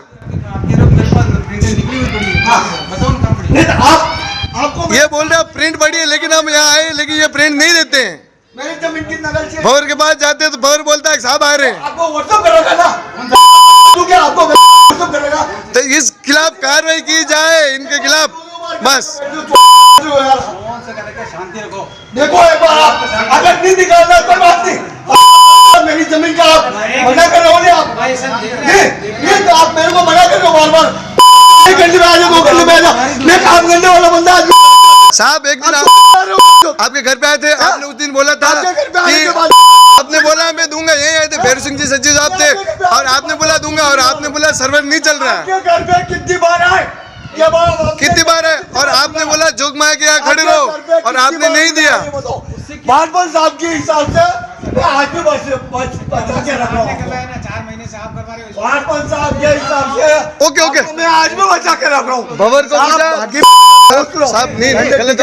ये बोल रहे प्रिंट पड़ी है लेकिन हम यहाँ आए लेकिन ये प्रिंट नहीं देते हैं। मेरी जमीन की नकल से भवर के पास जाते हैं तो भवर बोलता है साहब आ रहे हैं। आपको व्हाट्सएप करेगा ना तू क्या आपको व्हाट्सएप करेगा तो इस खिलाफ कार्रवाई की जाए इनके खिलाफ बस। देखो एक बार आप अगर नहीं निकालना कोई बात नहीं। मेरी जमीन का आप मना कर रहे हो आप ये तो आप मेरे को मना कर रहे हो बार 1 घंटे में आ जाओ 2 घंटे में आ जाओ। मैं काम करने वाला बंदा साहब एक दिन आपके घर पे आए थे। आपने उस दिन बोला था कि आपने बोला मैं दूंगा यही आए थे भैरू सिंह जी सचिव साहब थे और आपने बोला दूंगा और आपने बोला सर्वर नहीं चल रहा है। घर पे कितनी बार आए है और आपने बोला जोग माया के यहाँ खड़े रहो और आपने नहीं दिया। बार साहब के हिसाब से मैं आज भी बचा के रख रहा हूँ। 4 महीने से आप करवा रहे हो साहब के हिसाब से ओके मैं आज भी बचा के रख रहा हूँ। भवर को साहब नहीं गलत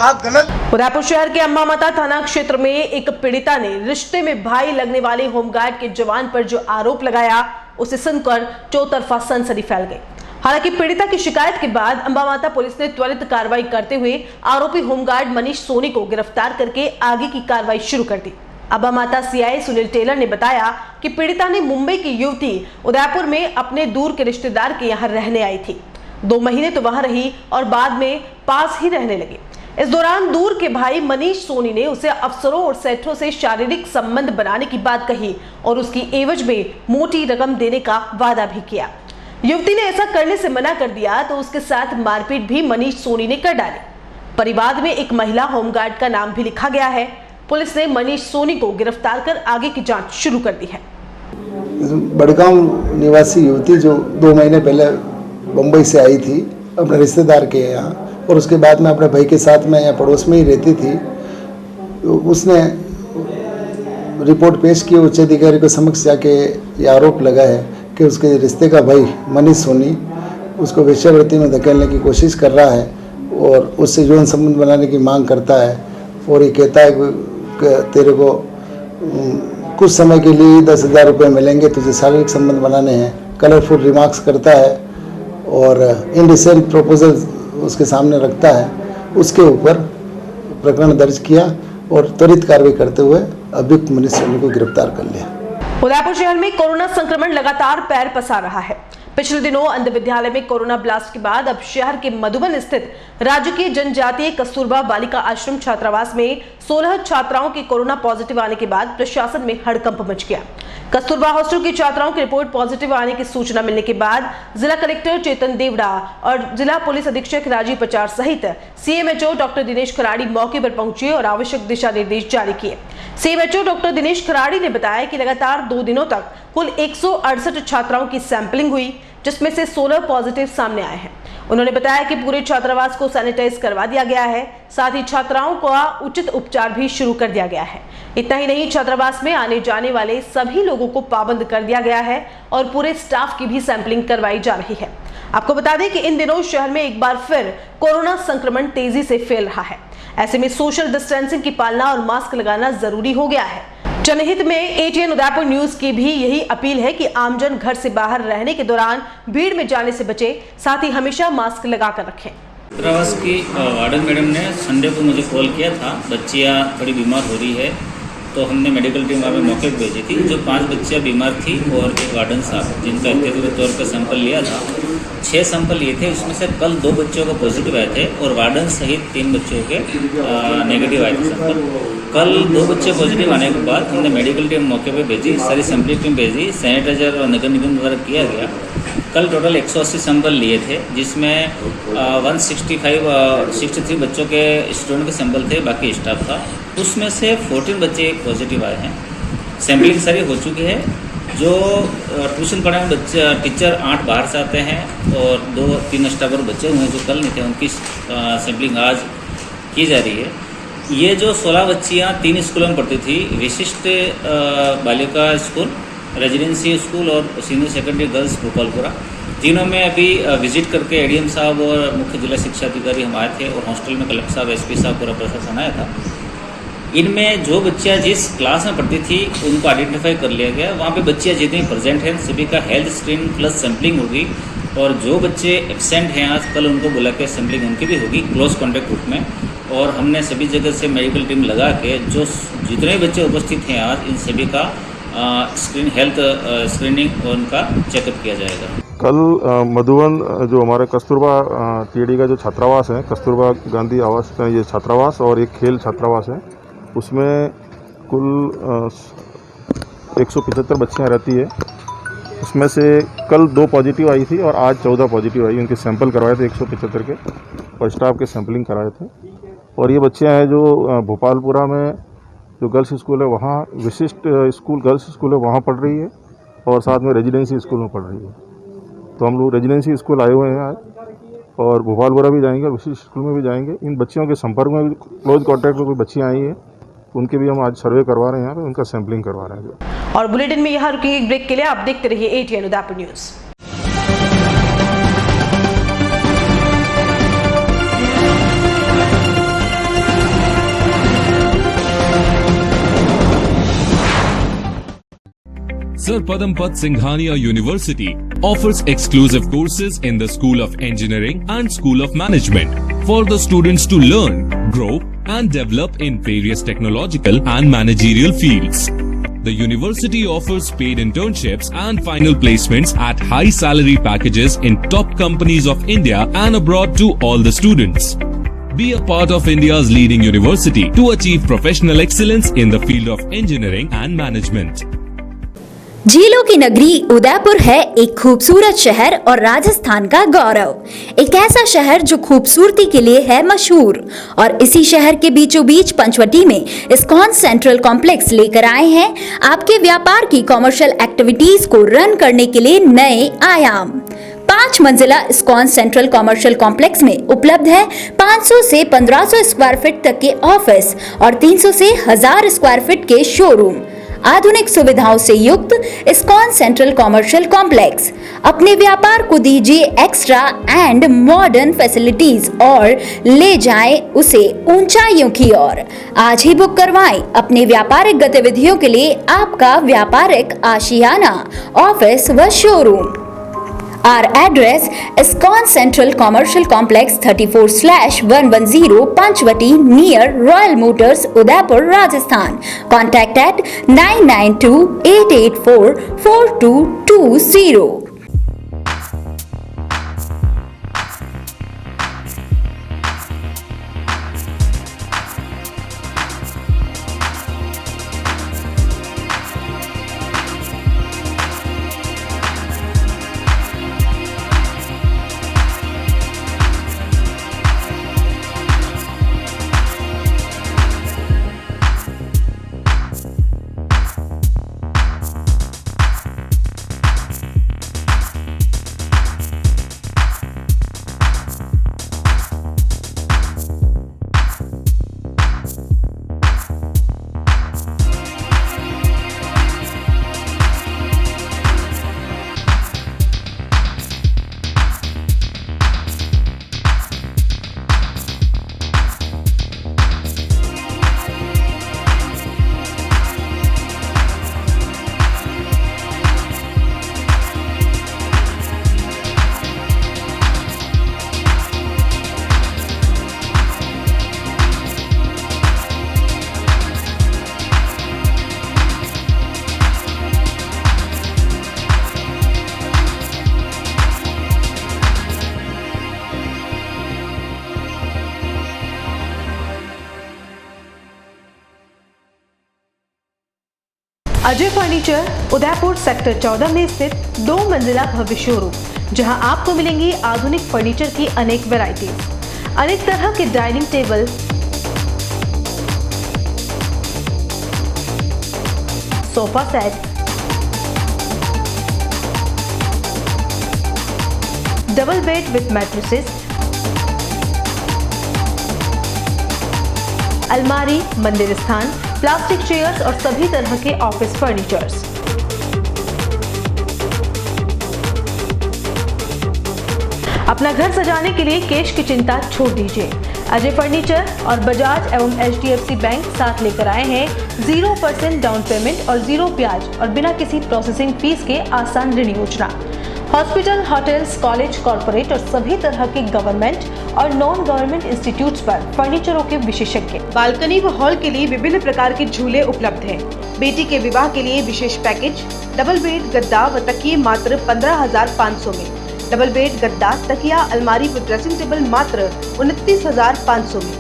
आप गलत। उदयपुर शहर के अम्बा माता थाना क्षेत्र में एक पीड़िता ने रिश्ते में भाई लगने वाले होमगार्ड के जवान पर जो आरोप लगाया उसे सुनकर चौतरफा सनसनी फैल गई। हालांकि पीड़िता की शिकायत के बाद अम्बा माता पुलिस ने त्वरित कार्रवाई करते हुए आरोपी होमगार्ड मनीष सोनी को गिरफ्तार करके आगे की कार्रवाई शुरू कर दी। अम्बा माता सीआई सुनील टेलर ने बताया कि पीड़िता ने मुंबई की युवती उदयपुर में अपने दूर के रिश्तेदार के यहाँ रहने आई थी। 2 महीने तो वहां रही और बाद में पास ही रहने लगी। इस दौरान दूर के भाई मनीष सोनी ने उसे अफसरों और सेठों से शारीरिक संबंध बनाने की बात कही और उसकी एवज में मोटी रकम देने का वादा भी किया। युवती ने ऐसा करने से मना कर दिया तो उसके साथ मारपीट भी मनीष सोनी ने कर डाली। परिवार में एक महिला होमगार्ड का नाम भी लिखा गया है। पुलिस ने मनीष सोनी को गिरफ्तार कर आगे की जांच शुरू कर दी है। बड़गांव निवासी युवती जो 2 महीने पहले मुंबई से आई थी अपने रिश्तेदार के यहाँ और उसके बाद में अपने भाई के साथ में यहाँ पड़ोस में ही रहती थी। तो उसने रिपोर्ट पेश की उच्च अधिकारी को समक्ष जाके ये आरोप लगा है कि उसके रिश्ते का भाई मनीष सोनी उसको वेश्यावृत्ति में धकेलने की कोशिश कर रहा है और उससे यौन संबंध बनाने की मांग करता है और ये कहता है कि तेरे को कुछ समय के लिए 10,000 रुपये मिलेंगे तुझे शारीरिक संबंध बनाने हैं। कलरफुल रिमार्क्स करता है और इनडिसेंट प्रपोजल उसके सामने रखता है, उसके ऊपर प्रकरण दर्ज किया और त्वरित कार्रवाई करते हुए अभियुक्त मनुष्य को गिरफ्तार कर लिया। उदयपुर शहर में कोरोना संक्रमण लगातार पैर पसार रहा है। पिछले दिनों अंध विद्यालय में कोरोना ब्लास्ट के बाद अब शहर के मधुबन स्थित राजकीय जनजातीय कस्तूरबा बालिका आश्रम छात्रावास में 16 छात्राओं के कोरोना पॉजिटिव आने के बाद प्रशासन में हड़कंप मच गया। कस्तूरबा हॉस्टल की छात्राओं की रिपोर्ट पॉजिटिव आने की सूचना मिलने के बाद जिला कलेक्टर चेतन देवड़ा और जिला पुलिस अधीक्षक राजीव पचार सहित सीएमएचओ डॉक्टर दिनेश खराड़ी मौके पर पहुंचे और आवश्यक दिशा निर्देश जारी किए। सीएमएचओ डॉक्टर दिनेश खराड़ी ने बताया कि लगातार 2 दिनों तक कुल 168 छात्राओं की सैंपलिंग हुई, जिसमें से 16 पॉजिटिव सामने आए हैं। उन्होंने बताया कि पूरे छात्रावास को सैनिटाइज करवा दिया गया है, साथ ही छात्राओं का उचित उपचार भी शुरू कर दिया गया है। इतना ही नहीं, छात्रावास में आने जाने वाले सभी लोगों को पाबंद कर दिया गया है और पूरे स्टाफ की भी सैंपलिंग करवाई जा रही है। आपको बता दें कि इन दिनों शहर में एक बार फिर कोरोना संक्रमण तेजी से फैल रहा है। ऐसे में सोशल डिस्टेंसिंग की पालना और मास्क लगाना जरूरी हो गया है। जनहित में एटीएन उदयपुर न्यूज की भी यही अपील है कि आमजन घर से बाहर रहने के दौरान भीड़ में जाने से बचे, साथ ही हमेशा मास्क लगाकर रखें। छात्रावास की वार्डन मैडम ने संडे को मुझे कॉल किया था, बच्चियाँ बड़ी बीमार हो रही है, तो हमने मेडिकल टीम वहाँ पे मौके पर भेजी थी। जो 5 बच्चियाँ बीमार थी और एक वार्डन साहब, जिनका एहतियाती तौर पर सैंपल लिया था, 6 सैंपल लिए थे। उसमें से कल 2 बच्चों को पॉजिटिव आए थे और वार्डन सहित 3 बच्चों के नेगेटिव आए थे सैंपल। कल 2 बच्चे पॉजिटिव आने के बाद हमने मेडिकल टीम मौके पे भेजी, सारी सैंपलिंग टीम भेजी, सैनिटाइजर और नगर निगम द्वारा किया गया। कल टोटल 180 सैंपल लिए थे, जिसमें 163 बच्चों के स्टूडेंट के सैंपल थे, बाकी स्टाफ था। उसमें से 14 बच्चे पॉजिटिव आए हैं। सैंपलिंग सारी हो चुकी है। जो ट्यूशन पढ़ाने बच्चे टीचर 8 बाहर से आते हैं और 2-3 स्टाफ और बच्चे हुए हैं जो कल नहीं थे, उनकी सैंपलिंग आज की जा रही है। ये जो 16 बच्चियाँ 3 स्कूलों में पढ़ती थी, विशिष्ट बालिका स्कूल, रेजिडेंसी स्कूल और सीनियर सेकेंडरी गर्ल्स गोपालपुरा, तीनों में अभी विजिट करके एडीएम साहब और मुख्य जिला शिक्षा अधिकारी हम आए थे और हॉस्टल में कलेक्टर साहब, एसपी साहब, पूरा प्रशासन आया था। इनमें जो बच्चियाँ जिस क्लास में पढ़ती थी उनको आइडेंटिफाई कर लिया गया। वहाँ पे बच्चियाँ जितनी प्रेजेंट हैं सभी का हेल्थ स्क्रीन प्लस सैंपलिंग होगी और जो बच्चे एब्सेंट हैं आज, कल उनको बुला के सैंपलिंग उनकी भी होगी क्लोज कॉन्टैक्ट ग्रुप में। और हमने सभी जगह से मेडिकल टीम लगा के जो जितने बच्चे उपस्थित हैं आज, इन सभी का हेल्थ स्क्रीनिंग और उनका चेकअप किया जाएगा। कल मधुबन जो हमारा कस्तूरबा टीडी का जो छात्रावास है, कस्तूरबा गांधी आवास का ये छात्रावास और एक खेल छात्रावास है, उसमें कुल 175 बच्चियाँ रहती है। उसमें से कल 2 पॉजिटिव आई थी और आज 14 पॉजिटिव आई। उनके सैंपल करवाए थे 175 के और स्टाफ के सैंपलिंग कराए थे। और ये बच्चियाँ हैं जो भोपालपुरा में जो गर्ल्स स्कूल है, वहाँ विशिष्ट स्कूल गर्ल्स स्कूल है, वहाँ पढ़ रही है और साथ में रेजिडेंसी स्कूल में पढ़ रही है। तो हम लोग रेजिडेंसी स्कूल आए हुए हैं आज और भोपालपुरा भी जाएंगे, विशिष्ट स्कूल में भी जाएंगे। इन बच्चियों के संपर्क में क्लोज कॉन्टैक्ट में कोई बच्चियाँ आई हैं, उनके भी हम आज सर्वे करवा रहे हैं, यहाँ पे उनका सैंपलिंग करवा रहे हैं। और बुलेटिन में यहाँ रुकेंगे एक ब्रेक के लिए। आप देखते रहिए ATN Udaipur news. Sir Padampat Singhania University offers exclusive courses in the School of Engineering and School of Management for the students to learn, grow and develop in various technological and managerial fields. The university offers paid internships and final placements at high salary packages in top companies of India and abroad to all the students. Be a part of India's leading university to achieve professional excellence in the field of engineering and management. झीलों की नगरी उदयपुर है एक खूबसूरत शहर और राजस्थान का गौरव। एक ऐसा शहर जो खूबसूरती के लिए है मशहूर और इसी शहर के बीचों बीच पंचवटी में इस्कॉन सेंट्रल कॉम्प्लेक्स लेकर आए हैं आपके व्यापार की कॉमर्शियल एक्टिविटीज को रन करने के लिए नए आयाम। 5 मंजिला इस्कॉन सेंट्रल कॉमर्शियल कॉम्प्लेक्स में उपलब्ध है 500 से 1500 स्क्वायर फीट तक के ऑफिस और 300 से 1000 स्क्वायर फीट के शोरूम। आधुनिक सुविधाओं से युक्त इस्कॉन सेंट्रल कॉमर्शियल कॉम्प्लेक्स अपने व्यापार को दीजिए एक्स्ट्रा एंड मॉडर्न फैसिलिटीज और ले जाएं उसे ऊंचाइयों की ओर। आज ही बुक करवाएं अपने व्यापारिक गतिविधियों के लिए आपका व्यापारिक आशियाना, ऑफिस व showroom. Our address is Con Central Commercial Complex 34/110 Panchvati near Royal Motors, Udaipur, Rajasthan. Contact at 992-884-4220. Ajay furniture Udaipur sector 14 में स्थित 2 मंजिला भव्य शोरूम, जहां आपको मिलेंगी आधुनिक फर्नीचर की अनेक वैरायटीज, अनेक तरह के dining table, sofa set, double bed with mattresses, अलमारी, मंदिर स्थान, प्लास्टिक चेयर्स और सभी तरह के ऑफिस फर्नीचर्स। अपना घर सजाने के लिए कैश की चिंता छोड़ दीजिए। अजय फर्नीचर और बजाज एवं HDFC बैंक साथ लेकर आए हैं 0% डाउन पेमेंट और 0 ब्याज और बिना किसी प्रोसेसिंग फीस के आसान ऋण योजना। हॉस्पिटल, होटल्स, कॉलेज, कॉर्पोरेट और सभी तरह के गवर्नमेंट और नॉन गवर्नमेंट इंस्टीट्यूट्स पर फर्नीचरों के विशेषज्ञ। बालकनी व हॉल के लिए विभिन्न प्रकार के झूले उपलब्ध हैं। बेटी के विवाह के लिए विशेष पैकेज, डबल बेड, गद्दा व तकिए मात्र 15,500 में। डबल बेड, गद्दा, तकिया, अलमारी व ड्रेसिंग टेबल मात्र 29,500 में।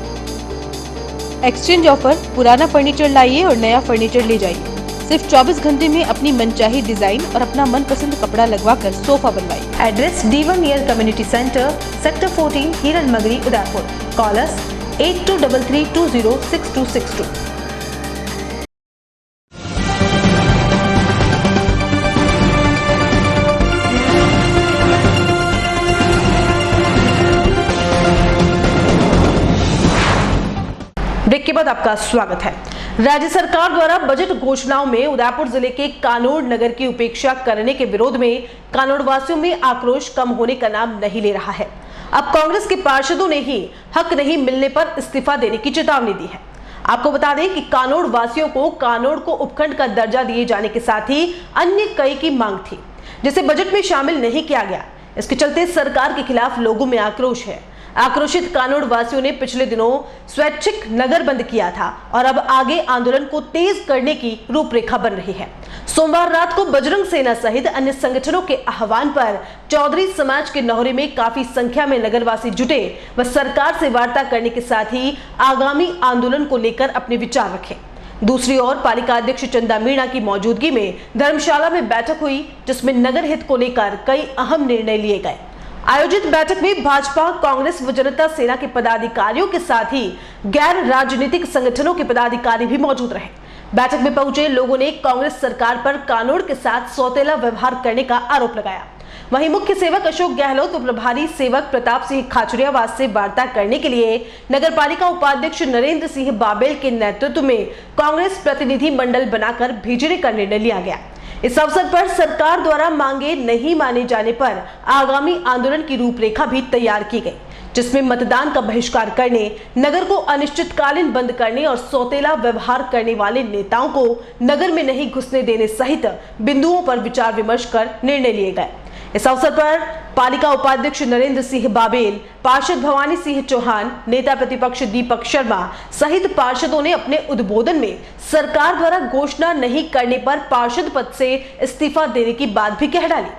एक्सचेंज ऑफर, पुराना फर्नीचर लाइए और नया फर्नीचर ले जाइए। सिर्फ 24 घंटे में अपनी मनचाही डिजाइन और अपना मनपसंद कपड़ा लगवाकर सोफा बनवाइए। Address D1 near community centre, sector 14, हिरन मगरी, उदयपुर। कॉल अस 8233206262। ब्रेक के बाद आपका स्वागत है। राज्य सरकार द्वारा बजट घोषणाओं में उदयपुर जिले के कानोड़ नगर की उपेक्षा करने के विरोध में कानोड़ वासियों में आक्रोश कम होने का नाम नहीं ले रहा है। अब कांग्रेस के पार्षदों ने ही हक नहीं मिलने पर इस्तीफा देने की चेतावनी दी है। आपको बता दें कि कानोड़ वासियों को कानोड़ को उपखंड का दर्जा दिए जाने के साथ ही अन्य कई की मांग थी, जिसे बजट में शामिल नहीं किया गया। इसके चलते सरकार के खिलाफ लोगों में आक्रोश है। आक्रोशित कानोड़ वासियों ने पिछले दिनों स्वैच्छिक नगर बंद किया था और अब आगे आंदोलन को तेज करने की रूपरेखा बन रही है। सोमवार रात को बजरंग सेना सहित अन्य संगठनों के आह्वान पर चौधरी समाज के नौरे में काफी संख्या में नगरवासी जुटे व सरकार से वार्ता करने के साथ ही आगामी आंदोलन को लेकर अपने विचार रखे। दूसरी ओर पालिका अध्यक्ष चंदा मीणा की मौजूदगी में धर्मशाला में बैठक हुई, जिसमें नगर हित को लेकर कई अहम निर्णय लिए गए। आयोजित बैठक में भाजपा, कांग्रेस व जनता सेना के पदाधिकारियों के साथ ही गैर राजनीतिक संगठनों के पदाधिकारी भी मौजूद रहे। बैठक में पहुंचे लोगों ने कांग्रेस सरकार पर कानोड़ के साथ सौतेला व्यवहार करने का आरोप लगाया। वहीं मुख्य सेवक अशोक गहलोत व प्रभारी सेवक प्रताप सिंह खाचरियावास से वार्ता करने के लिए नगरपालिका उपाध्यक्ष नरेंद्र सिंह बाबेल के नेतृत्व में कांग्रेस प्रतिनिधि मंडल बनाकर भेजने का निर्णय लिया गया। इस अवसर पर सरकार द्वारा मांगे नहीं माने जाने पर आगामी आंदोलन की रूपरेखा भी तैयार की गई, जिसमें मतदान का बहिष्कार करने, नगर को अनिश्चितकालीन बंद करने और सौतेला व्यवहार करने वाले नेताओं को नगर में नहीं घुसने देने सहित बिंदुओं पर विचार विमर्श कर निर्णय लिए गए। इस अवसर पर पालिका उपाध्यक्ष नरेंद्र सिंह बाबेल, पार्षद भवानी सिंह चौहान, नेता प्रतिपक्ष दीपक शर्मा सहित पार्षदों ने अपने उद्बोधन में सरकार द्वारा घोषणा नहीं करने पर पार्षद पद से इस्तीफा देने की बात भी कह डाली।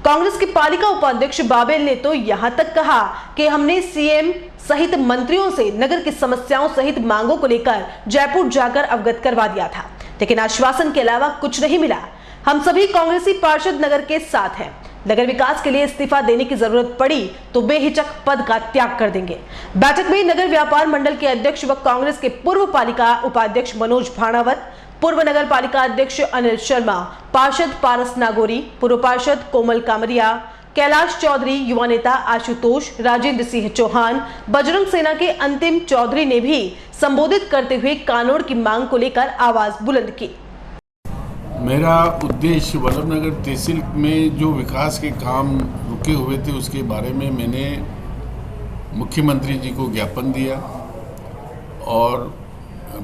कांग्रेस के पालिका उपाध्यक्ष बाबेल ने तो यहां तक कहा कि हमने सीएम सहित मंत्रियों से नगर की समस्याओं सहित मांगों को लेकर जयपुर जाकर अवगत करवा दिया था, लेकिन आश्वासन के अलावा कुछ नहीं मिला। हम सभी कांग्रेसी पार्षद नगर के साथ हैं। नगर विकास के लिए इस्तीफा देने की जरूरत पड़ी तो बेहिचक पद का त्याग कर देंगे। बैठक में नगर व्यापार मंडल के अध्यक्ष व कांग्रेस के पूर्व पालिका उपाध्यक्ष मनोज भाणावत, पूर्व नगर पालिका अध्यक्ष अनिल शर्मा, पार्षद पारस नागोरी, पूर्व पार्षद कोमल कामरिया, कैलाश चौधरी, युवा नेता आशुतोष, राजेंद्र सिंह चौहान, बजरंग सेना के अंतिम चौधरी ने भी संबोधित करते हुए कानून की मांग को लेकर आवाज बुलंद की। मेरा उद्देश्य वल्लभनगर तहसील में जो विकास के काम रुके हुए थे उसके बारे में मैंने मुख्यमंत्री जी को ज्ञापन दिया और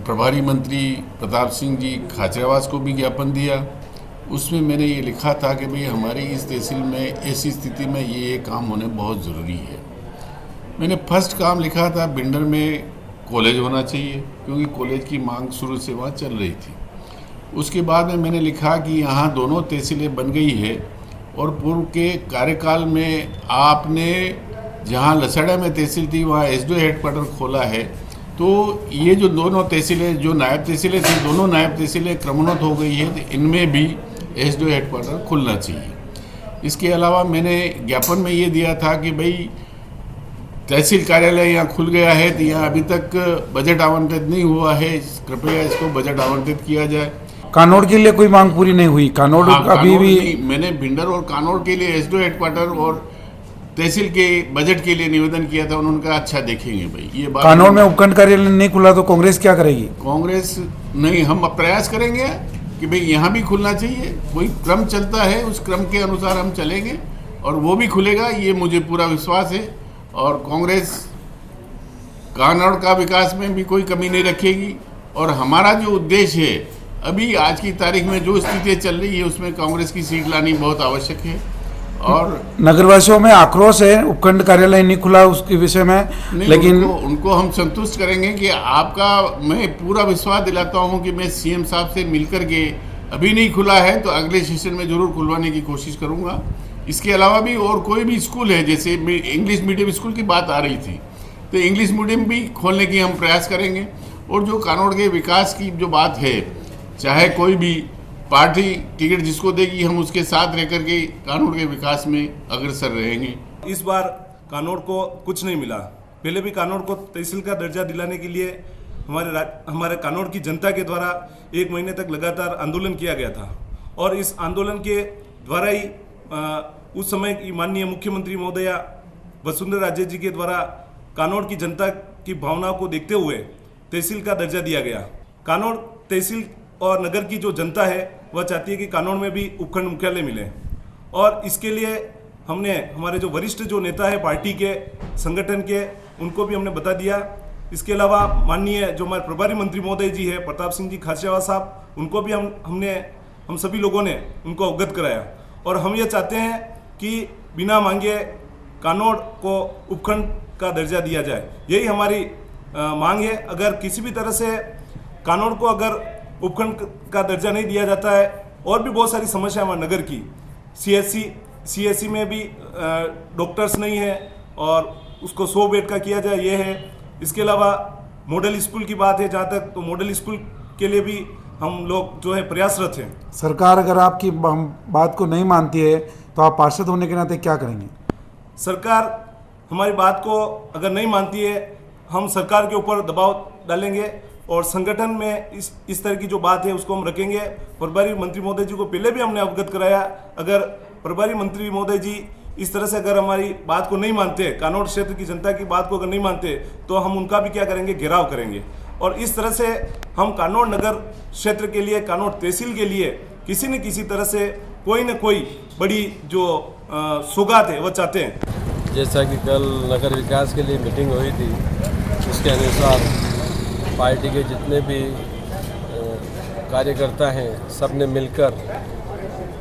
प्रभारी मंत्री प्रताप सिंह जी खाचरावास को भी ज्ञापन दिया। उसमें मैंने ये लिखा था कि भाई हमारी इस तहसील में ऐसी स्थिति में ये काम होने बहुत ज़रूरी है। मैंने फर्स्ट काम लिखा था बिंडर में कॉलेज होना चाहिए, क्योंकि कॉलेज की मांग शुरू से वहाँ चल रही थी। उसके बाद में मैंने लिखा कि यहाँ दोनों तहसीलें बन गई है और पूर्व के कार्यकाल में आपने जहाँ लसड़ा में तहसील थी वहाँ एसडीओ हेडक्वार्टर खोला है, तो ये जो दोनों तहसीलें जो नायब तहसीलें थी, दोनों नायब तहसीलें क्रमोन्नत हो गई है, तो इनमें भी एसडीओ हेडक्वार्टर खुलना चाहिए। इसके अलावा मैंने ज्ञापन में ये दिया था कि भाई तहसील कार्यालय यहाँ खुल गया है तो यहाँ अभी तक बजट आवंटित नहीं हुआ है, कृपया इसको बजट आवंटित किया जाए। कानौड़ के लिए कोई मांग पूरी नहीं हुई। कानौड़ अभी भी मैंने भिंडर और कानौड़ के लिए एसडीओ हेडक्वार्टर और तहसील के बजट के लिए निवेदन किया था। उन्होंने कहा अच्छा देखेंगे भाई ये बात। कानौड़ में उपखंड कार्यालय नहीं खुला तो कांग्रेस क्या करेगी? कांग्रेस नहीं, हम प्रयास करेंगे कि भाई यहाँ भी खुलना चाहिए। कोई क्रम चलता है, उस क्रम के अनुसार हम चलेंगे और वो भी खुलेगा, ये मुझे पूरा विश्वास है। और कांग्रेस कानौड़ का विकास में भी कोई कमी नहीं रखेगी। और हमारा जो उद्देश्य है, अभी आज की तारीख में जो स्थिति चल रही है उसमें कांग्रेस की सीट लानी बहुत आवश्यक है। और नगरवासियों में आक्रोश है, उपखंड कार्यालय नहीं खुला उसके विषय में, लेकिन उनको हम संतुष्ट करेंगे कि आपका मैं पूरा विश्वास दिलाता हूं कि मैं सीएम साहब से मिलकर के अभी नहीं खुला है तो अगले सेशन में जरूर खुलवाने की कोशिश करूंगा। इसके अलावा भी और कोई भी स्कूल है, जैसे इंग्लिश मीडियम स्कूल की बात आ रही थी, तो इंग्लिश मीडियम भी खोलने की हम प्रयास करेंगे। और जो कानौड़ के विकास की जो बात है, चाहे कोई भी पार्टी टिकट जिसको देगी, हम उसके साथ रह करके कानौड़ के विकास में अग्रसर रहेंगे। इस बार कानौड़ को कुछ नहीं मिला। पहले भी कानौड़ को तहसील का दर्जा दिलाने के लिए हमारे कानौड़ की जनता के द्वारा 1 महीने तक लगातार आंदोलन किया गया था और इस आंदोलन के द्वारा ही उस समय की माननीय मुख्यमंत्री महोदया वसुंधरा राजे जी के द्वारा कानौड़ की जनता की भावनाओं को देखते हुए तहसील का दर्जा दिया गया। कानौड़ तहसील और नगर की जो जनता है वह चाहती है कि कानौड़ में भी उपखंड मुख्यालय मिले और इसके लिए हमने हमारे जो वरिष्ठ जो नेता है पार्टी के संगठन के, उनको भी हमने बता दिया। इसके अलावा माननीय जो हमारे प्रभारी मंत्री महोदय जी है प्रताप सिंह जी खाचरियावास साहब, उनको भी हम सभी लोगों ने उनको अवगत कराया और हम ये चाहते हैं कि बिना मांगे कानौड़ को उपखंड का दर्जा दिया जाए। यही हमारी मांग है। अगर किसी भी तरह से कानौड़ को अगर उपखंड का दर्जा नहीं दिया जाता है, और भी बहुत सारी समस्या हमारे नगर की, सीएससी में भी डॉक्टर्स नहीं है और उसको 100 बेड का किया जाए, ये है। इसके अलावा मॉडल स्कूल की बात है जहाँ तक, तो मॉडल स्कूल के लिए भी हम लोग जो है प्रयासरत हैं। सरकार अगर आपकी बात को नहीं मानती है तो आप पार्षद होने के नाते क्या करेंगे? सरकार हमारी बात को अगर नहीं मानती है, हम सरकार के ऊपर दबाव डालेंगे और संगठन में इस तरह की जो बात है उसको हम रखेंगे। प्रभारी मंत्री महोदय जी को पहले भी हमने अवगत कराया। अगर प्रभारी मंत्री महोदय जी इस तरह से अगर हमारी बात को नहीं मानते, कानौड़ क्षेत्र की जनता की बात को अगर नहीं मानते, तो हम उनका भी क्या करेंगे, घेराव करेंगे। और इस तरह से हम कानौड़ नगर क्षेत्र के लिए, कानौड़ तहसील के लिए किसी न किसी तरह से कोई न कोई बड़ी जो सौगात है वो चाहते हैं। जैसा कि कल नगर विकास के लिए मीटिंग हुई थी, उसके अनुसार पार्टी के जितने भी कार्यकर्ता हैं, सब ने मिलकर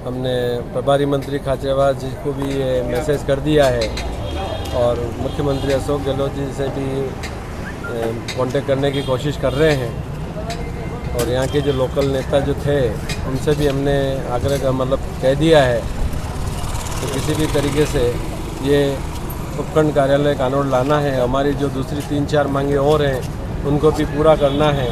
हमने प्रभारी मंत्री खाचरियावास जी को भी ये मैसेज कर दिया है और मुख्यमंत्री अशोक गहलोत जी से भी कांटेक्ट करने की कोशिश कर रहे हैं और यहाँ के जो लोकल नेता जो थे उनसे भी हमने आग्रह कह दिया है तो किसी भी तरीके से ये उपखंड कार्यालय कानोड़ लाना है। हमारी जो दूसरी 3-4 मांगे और हैं उनको भी पूरा करना है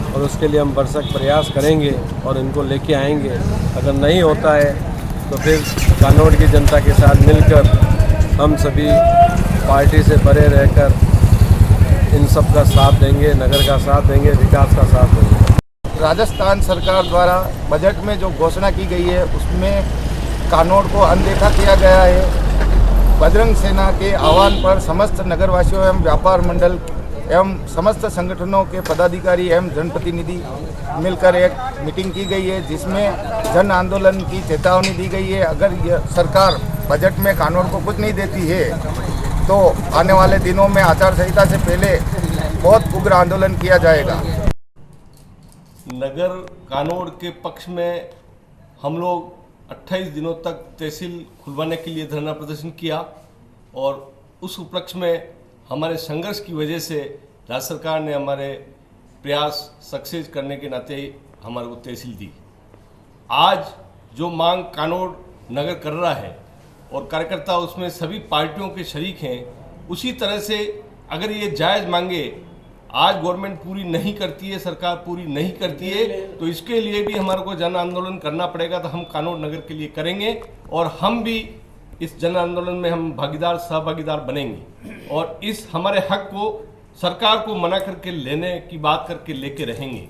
और उसके लिए हम भरसक प्रयास करेंगे और इनको लेके आएंगे। अगर नहीं होता है तो फिर कानोड़ की जनता के साथ मिलकर हम सभी पार्टी से परे रहकर इन सब का साथ देंगे, नगर का साथ देंगे, विकास का साथ देंगे। राजस्थान सरकार द्वारा बजट में जो घोषणा की गई है उसमें कानोड़ को अनदेखा किया गया है। बजरंग सेना के आह्वान पर समस्त नगरवासियों एवं व्यापार मंडल एवं समस्त संगठनों के पदाधिकारी एवं जनप्रतिनिधि मिलकर एक मीटिंग की गई है जिसमें जन आंदोलन की चेतावनी दी गई है। अगर यह सरकार बजट में कानून को कुछ नहीं देती है तो आने वाले दिनों में आचार संहिता से पहले बहुत उग्र आंदोलन किया जाएगा। नगर कानोड़ के पक्ष में हम लोग 28 दिनों तक तहसील खुलवाने के लिए धरना प्रदर्शन किया और उस उपलक्ष्य में हमारे संघर्ष की वजह से राज्य सरकार ने हमारे प्रयास सक्सेस करने के नाते हमारे को तहसील दी। आज जो मांग कानोड़ नगर कर रहा है और कार्यकर्ता उसमें सभी पार्टियों के शरीक हैं, उसी तरह से अगर ये जायज़ मांगे आज गवर्नमेंट पूरी नहीं करती है, सरकार पूरी नहीं करती है, तो इसके लिए भी हमारे को जन आंदोलन करना पड़ेगा। तो हम कानोड़ नगर के लिए करेंगे और हम भी इस जन आंदोलन में हम सहभागीदार बनेंगे और इस हमारे हक को सरकार को मना करके लेने की बात करके लेके रहेंगे।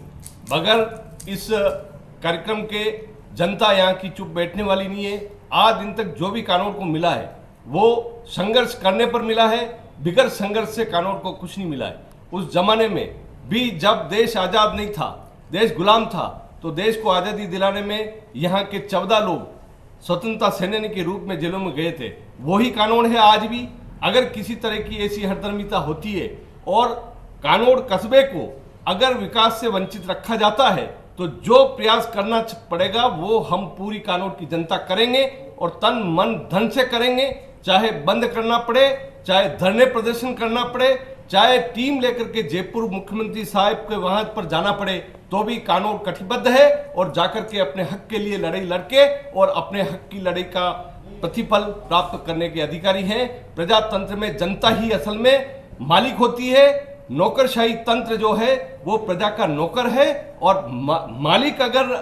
मगर इस कार्यक्रम के जनता यहाँ की चुप बैठने वाली नहीं है। आज दिन तक जो भी कानोड़ को मिला है वो संघर्ष करने पर मिला है, बिगड़ संघर्ष से कानोड़ को कुछ नहीं मिला है। उस जमाने में भी जब देश आज़ाद नहीं था, देश गुलाम था, तो देश को आज़ादी दिलाने में यहाँ के 14 लोग स्वतंत्रता सेनानी के रूप में जेलों में गए थे। वही कानून है आज भी। अगर किसी तरह की ऐसी हरदर्मिता होती है और कानोड़ कस्बे को अगर विकास से वंचित रखा जाता है तो जो प्रयास करना पड़ेगा वो हम पूरी कानोड़ की जनता करेंगे और तन मन धन से करेंगे। चाहे बंद करना पड़े, चाहे धरने प्रदर्शन करना पड़े, चाहे टीम लेकर के जयपुर मुख्यमंत्री साहब के वहां पर जाना पड़े, तो भी कानून कटिबद्ध है और जाकर के अपने हक के लिए लड़ाई लड़के और अपने हक की लड़ाई का प्रतिफल प्राप्त करने के अधिकारी हैं। प्रजातंत्र में जनता ही असल में मालिक होती है। नौकरशाही तंत्र जो है वो प्रजा का नौकर है और मालिक अगर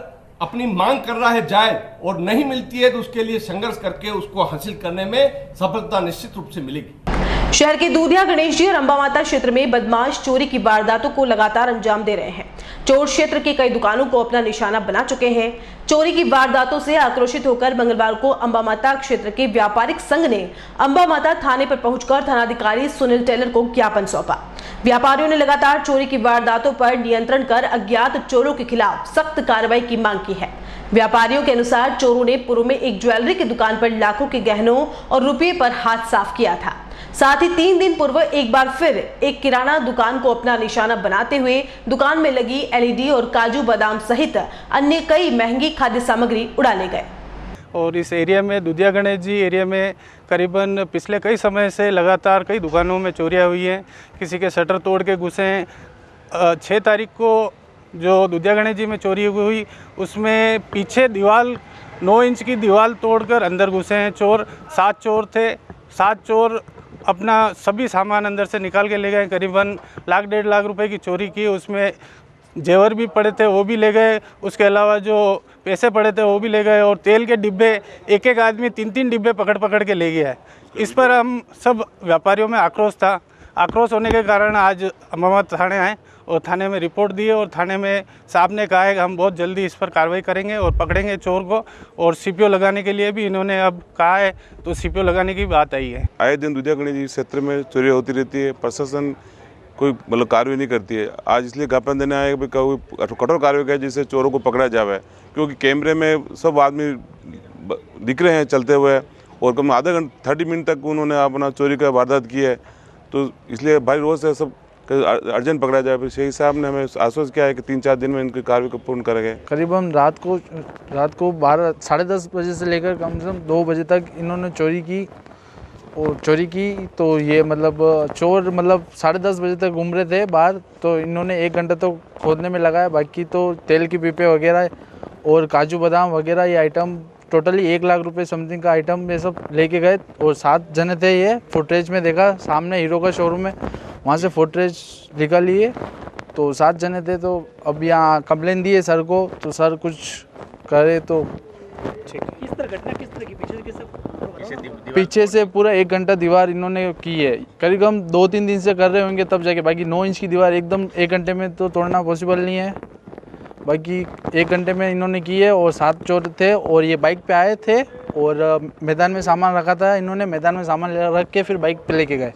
अपनी मांग कर रहा है जायज और नहीं मिलती है तो उसके लिए संघर्ष करके उसको हासिल करने में सफलता निश्चित रूप से मिलेगी। शहर के दूधिया, गणेश जी और अंबा माता क्षेत्र में बदमाश चोरी की वारदातों को लगातार अंजाम दे रहे हैं। चोर क्षेत्र की कई दुकानों को अपना निशाना बना चुके हैं। चोरी की वारदातों से आक्रोशित होकर मंगलवार को अंबा माता क्षेत्र के व्यापारिक संघ ने अंबा माता थाने पर पहुंचकर थानाधिकारी सुनील टेलर को ज्ञापन सौंपा। व्यापारियों ने लगातार चोरी की वारदातों पर नियंत्रण कर अज्ञात चोरों के खिलाफ सख्त कार्रवाई की मांग की है। व्यापारियों के अनुसार चोरों ने पूर्व में एक ज्वेलरी की दुकान पर लाखों के गहनों और रुपये पर हाथ साफ किया था। साथ ही 3 दिन पूर्व एक बार फिर एक किराना दुकान को अपना निशाना बनाते हुए दुकान में लगी LED और काजू बादाम सहित अन्य कई महंगी खाद्य सामग्री उड़ा ले गए। और इस एरिया में दूधिया गणेश जी एरिया में करीबन पिछले कई समय से लगातार कई दुकानों में चोरियां हुई हैं। किसी के शटर तोड़ के घुसे हैं। 6 तारीख को जो दूधिया गणेश जी में चोरी हुई उसमें पीछे दीवार 9 इंच की दीवार तोड़कर अंदर घुसे हैं चोर। 7 चोर थे। 7 चोर अपना सभी सामान अंदर से निकाल के ले गए। करीबन लाख 1.5 लाख रुपए की चोरी की। उसमें जेवर भी पड़े थे वो भी ले गए। उसके अलावा जो पैसे पड़े थे वो भी ले गए और तेल के डिब्बे एक आदमी 3 डिब्बे पकड़ के ले गया है। इस पर हम सब व्यापारियों में आक्रोश था। आक्रोश होने के कारण आज अंबा थाने आए और थाने में रिपोर्ट दी है और थाने में साहब ने कहा है कि हम बहुत जल्दी इस पर कार्रवाई करेंगे और पकड़ेंगे चोर को। और CPO लगाने के लिए भी इन्होंने अब कहा है तो CPO लगाने की बात आई है। आए दिन दूधिया गणेश जी क्षेत्र में चोरी होती रहती है। प्रशासन कोई कार्रवाई नहीं करती है। आज इसलिए ज्ञापन देने आए कि कठोर कार्रवाई करे जिससे चोरों को पकड़ा जाए, क्योंकि कैमरे में सब आदमी दिख रहे हैं चलते हुए और कम आधा घंटा 30 मिनट तक उन्होंने अपना चोरी का वारदात की है। तो इसलिए भारी रोज से सब कि अर्जेंट पकड़ा जाए। फिर शेख साहब ने हमें आश्वस्त किया है कि 3-4 दिन में इनकी कार्रवाई को पूर्ण करेंगे। करीब हम रात को 10:30 बजे से लेकर कम से कम 2 बजे तक इन्होंने चोरी की तो ये मतलब चोर मतलब 10:30 बजे तक घूम रहे थे बाहर, तो इन्होंने 1 घंटा तो खोदने में लगाया। बाकी तो तेल की पीपे वगैरह और काजू बादाम वगैरह ये आइटम टोटली 1 लाख रुपए समथिंग का आइटम ये सब लेके गए। और 7 जने थे, ये फुटेज में देखा सामने हीरो का शोरूम है, वहाँ से फुटेज निकाल लिए तो 7 जने थे। तो अब यहाँ कंप्लेन दी है सर को, तो सर कुछ करे तो किस तरह घटना किस तरह की पीछे से पूरा 1 घंटा दीवार इन्होंने की है। करीब हम 2-3 दिन से कर रहे होंगे तब जाके, बाकी 9 इंच की दीवार एकदम 1 घंटे में तो तोड़ना पॉसिबल नहीं है। बाकी 1 घंटे में इन्होंने की है। और 7 चोर थे और ये बाइक पे आए थे और मैदान में सामान रखा था, इन्होंने मैदान में सामान रख के फिर बाइक पे लेके गए।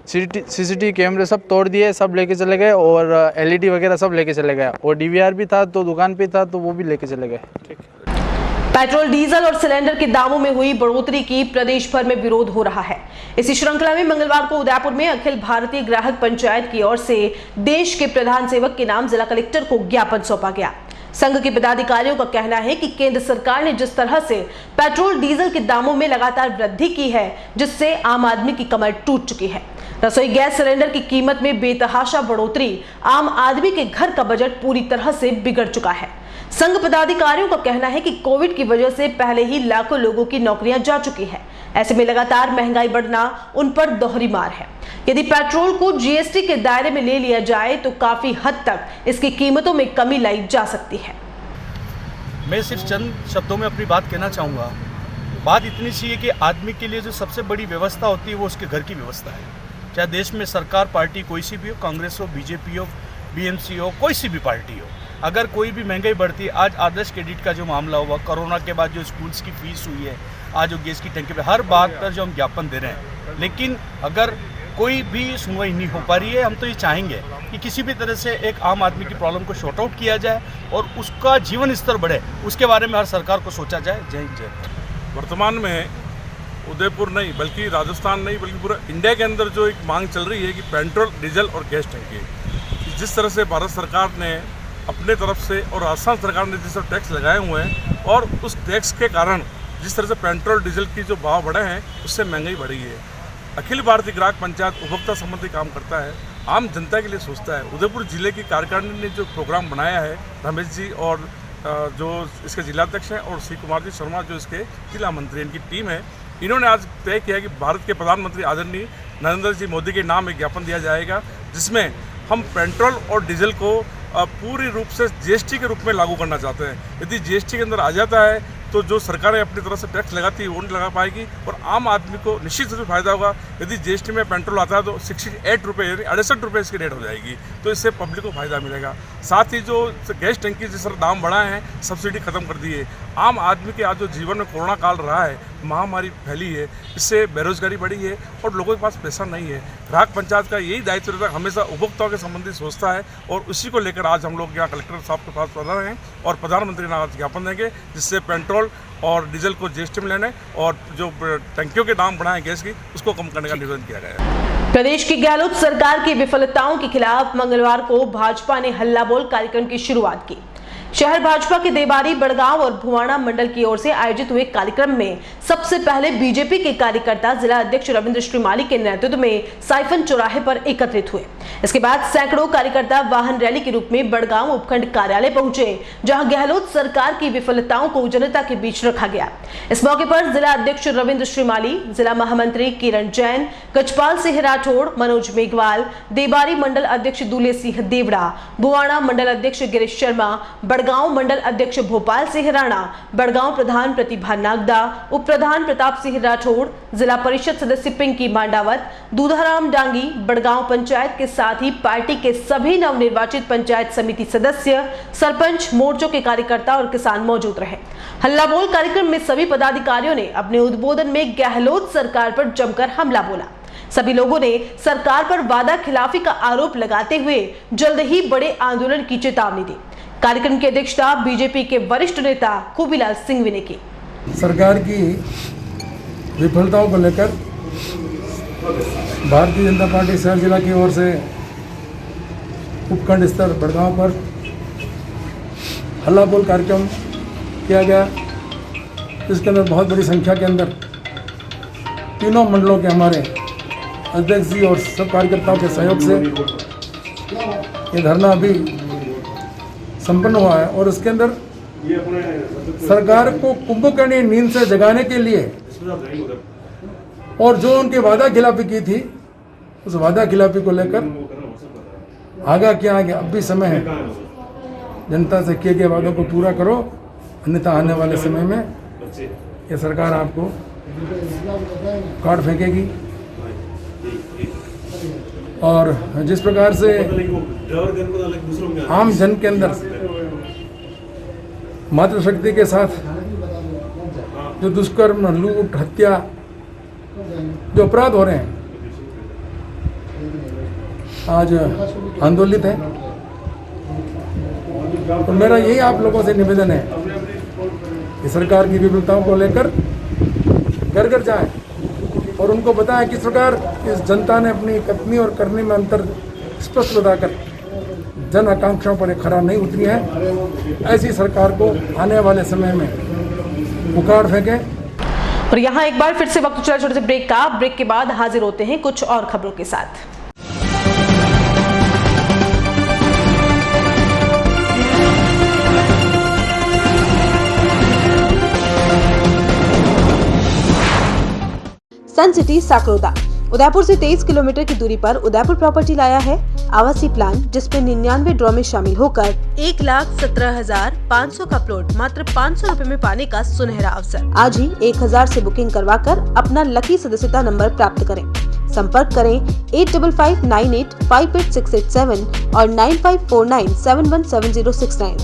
सीसीटीवी कैमरे सब तोड़ दिए, सब लेके चले गए और LED वगैरह सब लेके चले गए। और DVR भी था तो दुकान पे था तो वो भी लेके चले गए। पेट्रोल, डीजल और सिलेंडर के दामों में हुई बढ़ोतरी की प्रदेश भर में विरोध हो रहा है। इसी श्रृंखला में मंगलवार को उदयपुर में अखिल भारतीय ग्राहक पंचायत की ओर से देश के प्रधान सेवक के नाम जिला कलेक्टर को ज्ञापन सौंपा गया। संघ के पदाधिकारियों का कहना है कि केंद्र सरकार ने जिस तरह से पेट्रोल डीजल के दामों में लगातार वृद्धि की है, जिससे आम आदमी की कमर टूट चुकी है। रसोई गैस सिलेंडर की कीमत में बेतहाशा बढ़ोतरी आम आदमी के घर का बजट पूरी तरह से बिगड़ चुका है। संघ पदाधिकारियों का कहना है कि कोविड की वजह से पहले ही लाखों लोगों की नौकरियां जा चुकी है। ऐसे में लगातार महंगाई बढ़ना उन पर दोहरी मार है। यदि पेट्रोल को GST के दायरे में ले लिया जाए तो काफी हद तक इसकी कीमतों में कमी लाई जा सकती है। मैं सिर्फ चंद शब्दों में अपनी बात कहना चाहूँगा। बात इतनी सी है कि आदमी के लिए जो सबसे बड़ी व्यवस्था होती है वो उसके घर की व्यवस्था है। चाहे देश में सरकार पार्टी कोई सी भी हो, कांग्रेस हो, BJP हो, BMC हो, कोई सी भी पार्टी हो, अगर कोई भी महंगाई बढ़ती है, आज आदर्श क्रेडिट का जो मामला हुआ, कोरोना के बाद जो स्कूल्स की फीस हुई है, आज जो गैस की टंकी पे, हर बात पर जो हम ज्ञापन दे रहे हैं, लेकिन अगर कोई भी सुनवाई नहीं हो पा रही है। हम तो ये चाहेंगे कि किसी भी तरह से एक आम आदमी की प्रॉब्लम को शॉर्ट आउट किया जाए और उसका जीवन स्तर बढ़े, उसके बारे में हर सरकार को सोचा जाए। जय हिंद, जय। वर्तमान में उदयपुर नहीं बल्कि राजस्थान नहीं बल्कि पूरा इंडिया के अंदर जो एक मांग चल रही है कि पेट्रोल, डीजल और गैस टंकी, जिस तरह से भारत सरकार ने अपने तरफ से और राजस्थान सरकार ने जिस तरह टैक्स लगाए हुए हैं और उस टैक्स के कारण जिस तरह से पेट्रोल डीजल की जो भाव बढ़े हैं उससे महंगाई बढ़ी है। अखिल भारतीय ग्राहक पंचायत उपभोक्ता संबंधी काम करता है, आम जनता के लिए सोचता है। उदयपुर जिले की कार्यकारिणी ने जो प्रोग्राम बनाया है, रमेश जी और जो इसके जिलाध्यक्ष हैं और श्री कुमार जी शर्मा जो इसके जिला मंत्री, इनकी टीम है, इन्होंने आज तय किया कि भारत के प्रधानमंत्री आदरणीय नरेंद्र जी मोदी के नाम एक ज्ञापन दिया जाएगा, जिसमें हम पेट्रोल और डीजल को पूरी रूप से GST के रूप में लागू करना चाहते हैं। यदि GST के अंदर आ जाता है तो जो सरकारें अपनी तरफ से टैक्स लगाती है वो नहीं लगा पाएगी और आम आदमी को निश्चित रूप से फायदा होगा। यदि GST में पेट्रोल आता है तो 68 रुपये यानी 68 रुपये इसकी रेट हो जाएगी, तो इससे पब्लिक को फायदा मिलेगा। साथ ही जो गैस टंकी जिस तरह दाम बढ़ाए हैं, सब्सिडी खत्म कर दी है। आम आदमी के आज जो जीवन में कोरोना काल रहा है, महामारी फैली है, इससे बेरोजगारी बढ़ी है और लोगों के पास पैसा नहीं है। ग्राहक पंचायत का यही दायित्व रहता है, हमेशा उपभोक्ताओं के संबंधी सोचता है और उसी को लेकर आज हम लोग यहाँ कलेक्टर साहब के पास पढ़ रहे हैं और प्रधानमंत्री ने आज ज्ञापन देंगे, जिससे पेट्रोल और डीजल को GST में लेने और जो टंकियों के दाम बढ़ाए गैस की उसको कम करने का निवेदन किया गया है। प्रदेश की गहलोत सरकार की विफलताओं के खिलाफ मंगलवार को भाजपा ने हल्ला बोल कार्यक्रम की शुरुआत की। शहर भाजपा के देवारी, बड़गांव और भुवाणा मंडल की ओर से आयोजित हुए कार्यक्रम में सबसे पहले बीजेपी के कार्यकर्ता जिला अध्यक्ष रविंद्र श्रीमाली के नेतृत्व में साइफन चौराहे पर एकत्रित हुए। इसके बाद सैकड़ों कार्यकर्ता वाहन रैली के रूप में बड़गांव उपखंड कार्यालय पहुंचे, जहां गहलोत सरकार की विफलताओं को जनता के बीच रखा गया। इस मौके पर जिला अध्यक्ष रविंद्र श्रीमाली, जिला महामंत्री किरण जैन, गजपाल सिंह राठौड़, मनोज मेघवाल, देवारी मंडल अध्यक्ष दूले सिंह देवड़ा, भुवाणा मंडल अध्यक्ष गिरीश शर्मा, बड़गांव मंडल अध्यक्ष भोपाल सिंह राणा, बड़गांव प्रधान प्रतिभा नागदा, उप प्रधान प्रताप सिंह राठौड़, जिला परिषद सदस्य पिंकी मांडावत, दूधाराम डांगी, बड़गांव पंचायत के साथ ही पार्टी के सभी नवनिर्वाचित पंचायत समिति सदस्य, सरपंच, मोर्चों के कार्यकर्ता और किसान मौजूद रहे। हल्ला बोल कार्यक्रम में सभी पदाधिकारियों ने अपने उद्बोधन में गहलोत सरकार पर जमकर हमला बोला। सभी लोगों ने सरकार पर वादा खिलाफी का आरोप लगाते हुए जल्द ही बड़े आंदोलन की चेतावनी दी। कार्यक्रम की अध्यक्षता बीजेपी के वरिष्ठ नेता खूबीलाल सिंघवी ने की। सरकार की विफलताओं को लेकर भारतीय जनता पार्टी शहर जिला की ओर से उपखंड स्तर बड़गांव पर हल्ला बोल कार्यक्रम किया गया। इसके अंदर बहुत बड़ी संख्या के अंदर तीनों मंडलों के हमारे अध्यक्ष जी और सब कार्यकर्ताओं के सहयोग से ये धरना अभी संपन्न हुआ है और उसके अंदर सरकार को कुंभकर्णी नींद से जगाने के लिए और जो उनकी वादा खिलाफी की थी उस वादा खिलाफी को लेकर आगाह किया गया। अब भी समय है, जनता से किए गए वादों को पूरा करो, अन्यथा आने वाले समय में ये सरकार आपको काट फेंकेगी। और जिस प्रकार से आम जन के अंदर मातृशक्ति के साथ जो दुष्कर्म, लूट, हत्या, जो अपराध हो रहे हैं, आज आंदोलित है। तो मेरा यही आप लोगों से निवेदन है कि सरकार की विफलताओं को लेकर घर घर जाए और उनको बताएं किस प्रकार इस जनता ने अपनी कथनी और करनी में अंतर स्पष्ट बताकर जन आकांक्षाओं पर खरा नहीं उतरी है। ऐसी सरकार को आने वाले समय में उखाड़ फेंके। और यहाँ एक बार फिर से वक्त चला छोटे से ब्रेक का। ब्रेक के बाद हाजिर होते हैं कुछ और खबरों के साथ। सन सिटी साकरोदा उदयपुर से 23 किलोमीटर की दूरी पर उदयपुर प्रॉपर्टी लाया है आवासीय प्लान, जिसपे 99 ड्रॉ में शामिल होकर 1,17,500 का प्लॉट मात्र 500 रुपए में पाने का सुनहरा अवसर। आज ही 1000 से बुकिंग करवाकर अपना लकी सदस्यता नंबर प्राप्त करें। संपर्क करें 8559858687 और 9549717069।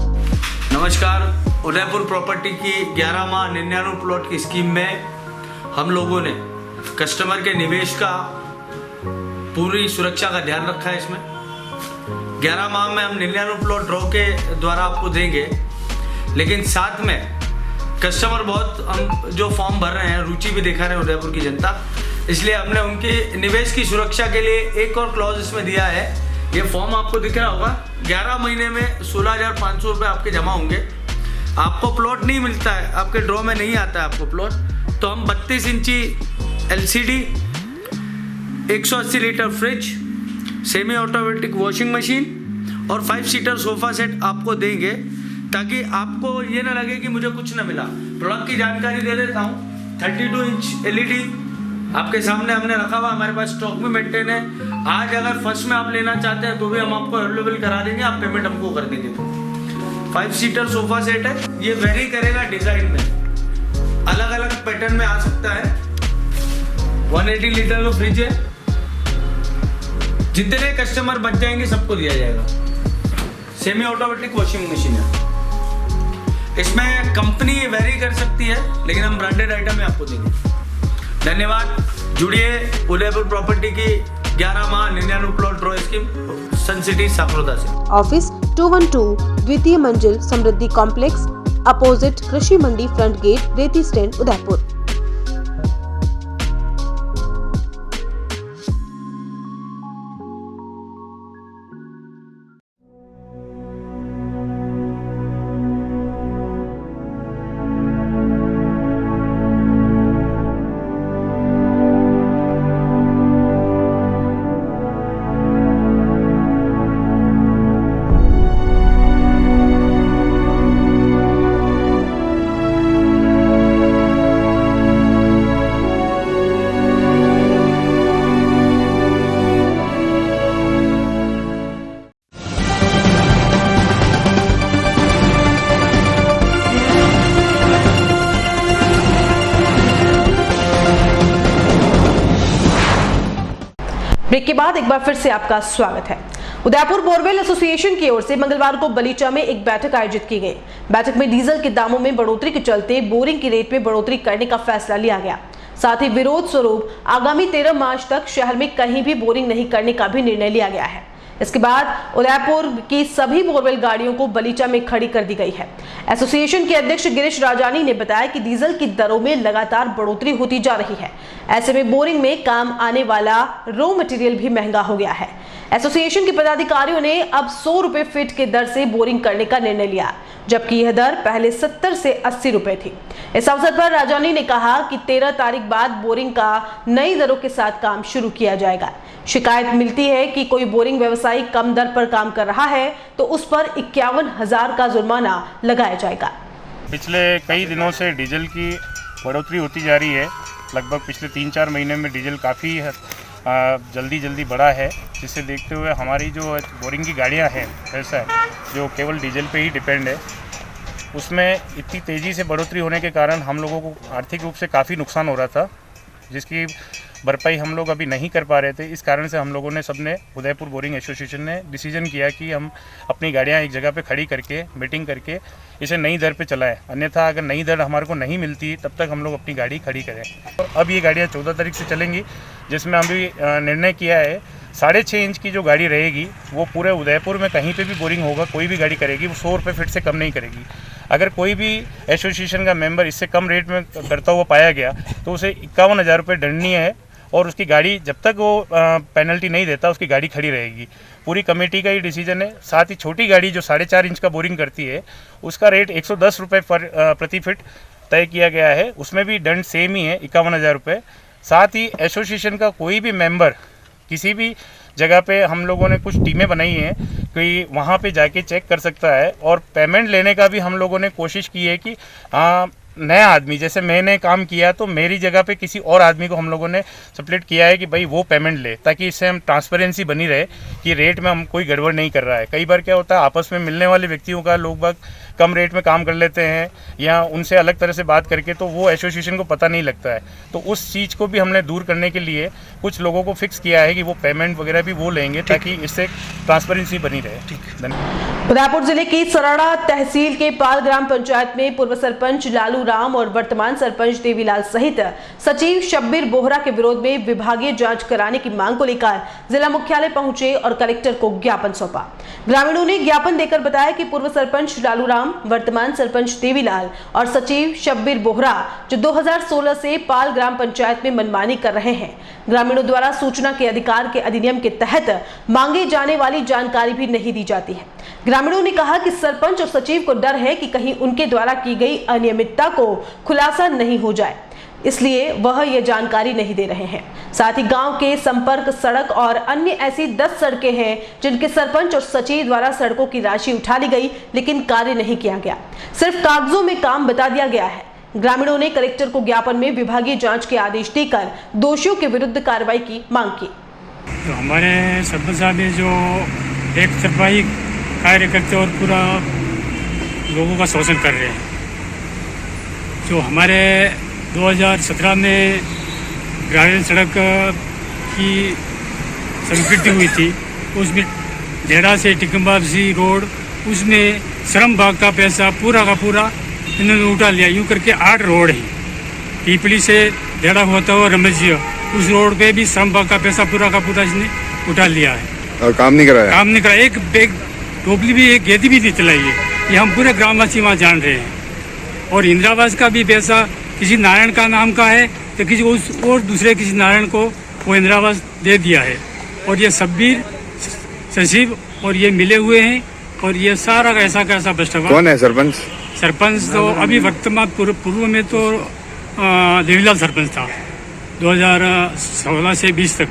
नमस्कार, उदयपुर प्रॉपर्टी की 11 माह 99 प्लॉट की स्कीम में हम लोगों ने कस्टमर के निवेश का पूरी सुरक्षा का ध्यान रखा है। इसमें 11 माह में हम 99 प्लॉट ड्रॉ के द्वारा आपको देंगे, लेकिन साथ में कस्टमर बहुत हम जो फॉर्म भर रहे हैं, रुचि भी दिखा रहे हैं उदयपुर की जनता, इसलिए हमने उनके निवेश की सुरक्षा के लिए एक और क्लॉज इसमें दिया है। ये फॉर्म आपको दिख रहा होगा, 11 महीने में 16,500 रुपये आपके जमा होंगे। आपको प्लॉट नहीं मिलता है, आपके ड्रॉ में नहीं आता है आपको प्लॉट, तो हम 32 इंची LCD, 180 litre fridge, semi automatic washing machine और 5 सीटर सोफा सेट आपको देंगे, ताकि आपको ये ना लगे कि मुझे कुछ ना मिला। प्रोडक्ट की जानकारी दे देता हूँ। 32 इंच LED आपके सामने हमने रखा हुआ, हमारे पास स्टॉक में मेंटेन है। आज अगर फर्स्ट में आप लेना चाहते हैं तो भी हम आपको अवेलेबल करा देंगे, आप पेमेंट हमको कर देंगे। 5 सीटर सोफा सेट है, ये वेरी करेगा डिजाइन में, अलग अलग पैटर्न में आ सकता है। 180 लीटर का फ्रिज है, जितने कस्टमर बच जाएंगे सबको दिया जाएगा। सेमी ऑटोमेटिक वॉशिंग मशीन है, इसमें कंपनी वेरी कर सकती है, लेकिन हम ब्रांडेड आइटम में आपको देंगे। धन्यवाद, जुड़िए उदयपुर प्रॉपर्टी की 11 माह 99 प्लॉट ड्रॉ स्कीम सन सिटी साकरोदा से। ऑफिस 212 द्वितीय मंजिल समृद्धि कॉम्प्लेक्स, अपोजिट कृषि मंडी फ्रंट गेट, रेती स्टैंड, उदयपुर। ब्रेक के बाद एक बार फिर से आपका स्वागत है। उदयपुर बोरवेल एसोसिएशन की ओर से मंगलवार को बलीचा में एक बैठक आयोजित की गई। बैठक में डीजल के दामों में बढ़ोतरी के चलते बोरिंग की रेट में बढ़ोतरी करने का फैसला लिया गया। साथ ही विरोध स्वरूप आगामी 13 मार्च तक शहर में कहीं भी बोरिंग नहीं करने का भी निर्णय लिया गया है। इसके बाद उदयपुर की सभी बोरवेल गाड़ियों को बलीचा में खड़ी कर दी गई है। एसोसिएशन के अध्यक्ष गिरीश राजानी ने बताया कि डीजल की दरों में लगातार बढ़ोतरी होती जा रही है। ऐसे में बोरिंग में काम आने वाला रॉ मटेरियल भी महंगा हो गया है। एसोसिएशन के पदाधिकारियों ने अब 100 रुपए फीट के दर से बोरिंग करने का निर्णय लिया, जबकि यह दर पहले 70 से 80 रुपए थी। इस अवसर पर राजानी ने कहा कि 13 तारीख बाद बोरिंग का नई दरों के साथ काम शुरू किया जाएगा। शिकायत मिलती है कि कोई बोरिंग व्यवसायी कम दर पर काम कर रहा है तो उस पर 51,000 का जुर्माना लगाया जाएगा। पिछले कई दिनों से डीजल की बढ़ोतरी होती जा रही है। लगभग पिछले 3-4 महीने में डीजल काफ़ी जल्दी बढ़ा है, जिसे देखते हुए हमारी जो बोरिंग की गाड़ियां हैं ऐसा है जो केवल डीजल पे ही डिपेंड है, उसमें इतनी तेज़ी से बढ़ोतरी होने के कारण हम लोगों को आर्थिक रूप से काफ़ी नुकसान हो रहा था, जिसकी भरपाई हम लोग अभी नहीं कर पा रहे थे। इस कारण से हम लोगों ने सबने उदयपुर बोरिंग एसोसिएशन ने डिसीजन किया कि हम अपनी गाड़ियां एक जगह पे खड़ी करके मीटिंग करके इसे नई दर पे चलाएं, अन्यथा अगर नई दर हमारे को नहीं मिलती तब तक हम लोग अपनी गाड़ी खड़ी करें। तो अब ये गाड़ियां 14 तारीख से चलेंगी, जिसमें हम भी निर्णय किया है 6.5 इंच की जो गाड़ी रहेगी वो पूरे उदयपुर में कहीं पे भी बोरिंग होगा, कोई भी गाड़ी करेगी वो 100 रुपये फीट से कम नहीं करेगी। अगर कोई भी एसोसिएशन का मेंबर इससे कम रेट में करता हुआ पाया गया तो उसे 51,000 रुपये दंडनीय है और उसकी गाड़ी जब तक वो पेनल्टी नहीं देता उसकी गाड़ी खड़ी रहेगी। पूरी कमेटी का ही डिसीजन है। साथ ही छोटी गाड़ी जो 4.5 इंच का बोरिंग करती है उसका रेट 110 रुपये प्रति फीट तय किया गया है, उसमें भी दंड सेम ही है 51,000 रुपये। साथ ही एसोसिएशन का कोई भी मेंबर किसी भी जगह पे हम लोगों ने कुछ टीमें बनाई हैं कि वहाँ पे जाके चेक कर सकता है, और पेमेंट लेने का भी हम लोगों ने कोशिश की है कि नया आदमी, जैसे मैंने काम किया तो मेरी जगह पे किसी और आदमी को हम लोगों ने सप्लिट किया है कि भाई वो पेमेंट ले, ताकि इससे हम ट्रांसपेरेंसी बनी रहे कि रेट में हम कोई गड़बड़ नहीं कर रहा है। कई बार क्या होता है आपस में मिलने वाले व्यक्तियों का लोग बाग कम रेट में काम कर लेते हैं या उनसे अलग तरह से बात करके, तो वो एसोसिएशन को पता नहीं लगता है। तो उस चीज़ को भी हमने दूर करने के लिए कुछ लोगों को फिक्स किया है कि वो पेमेंट वगैरह भी वो लेंगे ताकि इससे ट्रांसपेरेंसी बनी रहे। उदयपुर जिले की सराड़ा तहसील के पाल ग्राम पंचायत में पूर्व सरपंच लालू राम और वर्तमान सरपंच देवीलाल सहित सचिव शब्बीर बोहरा के विरोध में विभागीय जांच कराने की मांग को लेकर जिला मुख्यालय पहुंचे और कलेक्टर को ज्ञापन सौंपा। ग्रामीणों ने ज्ञापन देकर बताया कि पूर्व सरपंच लालू राम, वर्तमान सरपंच देवीलाल और सचिव शब्बीर बोहरा जो 2016 से पाल ग्राम पंचायत में मनमानी कर रहे हैं। ग्रामीणों द्वारा सूचना के अधिकार के अधिनियम के तहत मांगे जाने वाली जानकारी भी नहीं दी जाती है। ग्रामीणों ने कहा कि सरपंच और सचिव को डर है कि कहीं उनके द्वारा की गई अनियमितता को खुलासा नहीं हो जाए, इसलिए वह यह जानकारी नहीं दे रहे हैं। साथ ही गांव के संपर्क सड़क और अन्य ऐसी 10 सड़कें हैं जिनके सरपंच और सचिव द्वारा सड़कों की राशि उठा ली गई, लेकिन कार्य नहीं किया गया, सिर्फ कागजों में काम बता दिया गया है। ग्रामीणों ने कलेक्टर को ज्ञापन में विभागीय जांच के आदेश देकर दोषियों के विरुद्ध कार्रवाई की मांग की। तो हमारे सरपंच साहब ने जो एक तरफाई कार्य करते और पूरा लोगों का शोषण कर रहे हैं। जो हमारे 2017 में ग्रामीण सड़क की स्वीकृति हुई थी, उसमें डेरा से टिकम्बासी रोड, उसमें श्रम भाग का पैसा पूरा का पूरा इन्होंने उठा लिया। यूँ करके 8 रोड हैं, पीपली से डेरा होता हुआ रमेश, उस रोड पे भी श्रम भाग का पैसा पूरा का पूरा इसने उठा लिया है और काम नहीं कराया। एक बैग टोपली भी, एक गेदी भी नहीं चलाई है। ये हम पूरे ग्रामवासी वहाँ जान रहे हैं। और इंदिरावास का भी पैसा किसी नारायण का नाम का है तो किसी उस और दूसरे किसी नारायण को वो इंदिरावास दे दिया है। और ये शब्बीर सचिव और ये मिले हुए हैं और ये सारा ऐसा का ऐसा भ्रष्टाचार। कौन है सरपंच? सरपंच तो अभी वर्तमान पूर्व में तो देवीलाल सरपंच था 2016 से 20 तक,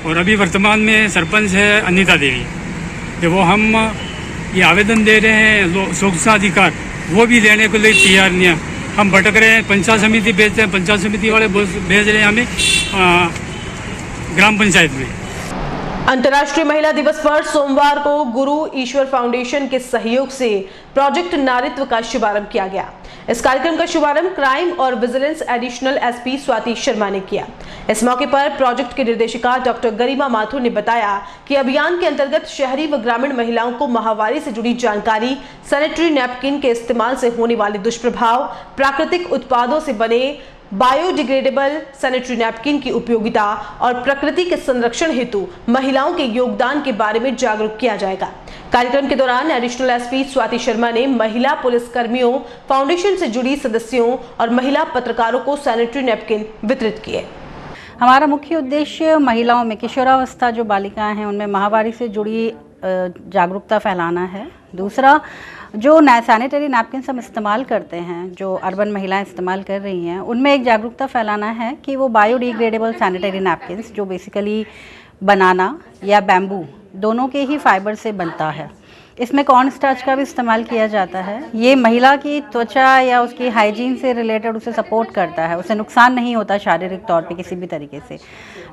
और अभी वर्तमान में सरपंच है अनिता देवी। जब वो हम ये आवेदन दे रहे हैं सूचना अधिकार, वो भी लेने को लिए तैयार नहीं है। हम भटक रहे हैं, पंचायत समिति भेजते हैं, पंचायत समिति वाले भेज रहे हैं हमें ग्राम पंचायत में। अंतर्राष्ट्रीय महिला दिवस पर सोमवार को गुरु ईश्वर फाउंडेशन के सहयोग से प्रोजेक्ट नारित्व का शुभारंभ किया गया। इस कार्यक्रम का शुभारंभ क्राइम और vigilance additional SP Swati Sharma ने किया। इस मौके पर प्रोजेक्ट की निर्देशिका डॉक्टर गरिमा माथुर ने बताया कि अभियान के अंतर्गत शहरी व ग्रामीण महिलाओं को माहवारी से जुड़ी जानकारी, सैनिटरी नैपकिन के इस्तेमाल से होने वाले दुष्प्रभाव, प्राकृतिक उत्पादों से बने बायोडिग्रेडेबल सैनिटरी नैपकिन की उपयोगिता और प्रकृति के संरक्षण हेतु महिलाओं के योगदान के बारे में जागरूक किया जाएगा। कार्यक्रम के दौरान एडिशनल एसपी स्वाति शर्मा ने महिला पुलिस कर्मियों, फाउंडेशन से जुड़ी सदस्यों और महिला पत्रकारों को सैनिटरी नैपकिन वितरित किए। हमारा मुख्य उद्देश्य महिलाओं में किशोरावस्था जो बालिकाएं हैं उनमें माहवारी से जुड़ी जागरूकता फैलाना है। दूसरा, जो सैनिटरी नैपकिन्स हम इस्तेमाल करते हैं, जो अर्बन महिलाएं इस्तेमाल कर रही हैं, उनमें एक जागरूकता फैलाना है कि वो बायोडिग्रेडेबल सैनिटरी नैपकिन्स जो बेसिकली बनाना या बैम्बू दोनों के ही फाइबर से बनता है, इसमें कॉर्न स्टार्च का भी इस्तेमाल किया जाता है। ये महिला की त्वचा या उसकी हाइजीन से रिलेटेड उसे सपोर्ट करता है, उसे नुकसान नहीं होता शारीरिक तौर पे किसी भी तरीके से।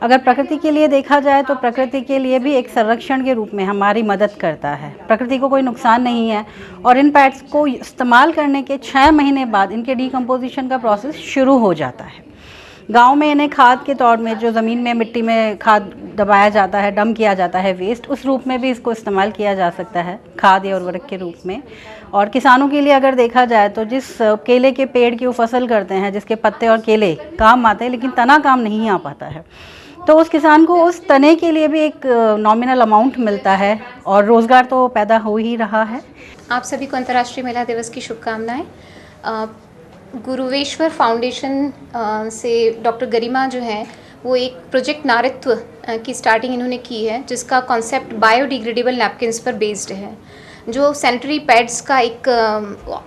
अगर प्रकृति के लिए देखा जाए तो प्रकृति के लिए भी एक संरक्षण के रूप में हमारी मदद करता है। प्रकृति को कोई नुकसान नहीं है और इन पैड्स को इस्तेमाल करने के 6 महीने बाद इनके डिकम्पोजिशन का प्रोसेस शुरू हो जाता है। गांव में इन्हें खाद के तौर में, जो ज़मीन में मिट्टी में खाद दबाया जाता है, डंप किया जाता है वेस्ट, उस रूप में भी इसको इस्तेमाल किया जा सकता है, खाद या उर्वरक के रूप में। और किसानों के लिए अगर देखा जाए तो जिस केले के पेड़ की वो फसल करते हैं, जिसके पत्ते और केले काम आते हैं लेकिन तना काम नहीं आ पाता है, तो उस किसान को उस तने के लिए भी एक नॉमिनल अमाउंट मिलता है और रोज़गार तो पैदा हो ही रहा है। आप सभी को अंतर्राष्ट्रीय महिला दिवस की शुभकामनाएं। गुरुवेश्वर फाउंडेशन से डॉक्टर गरिमा जो हैं वो एक प्रोजेक्ट नारित्व की स्टार्टिंग इन्होंने की है, जिसका कॉन्सेप्ट बायोडिग्रेडेबल नैपकिन्स पर बेस्ड है। जो सैनिटरी पैड्स का एक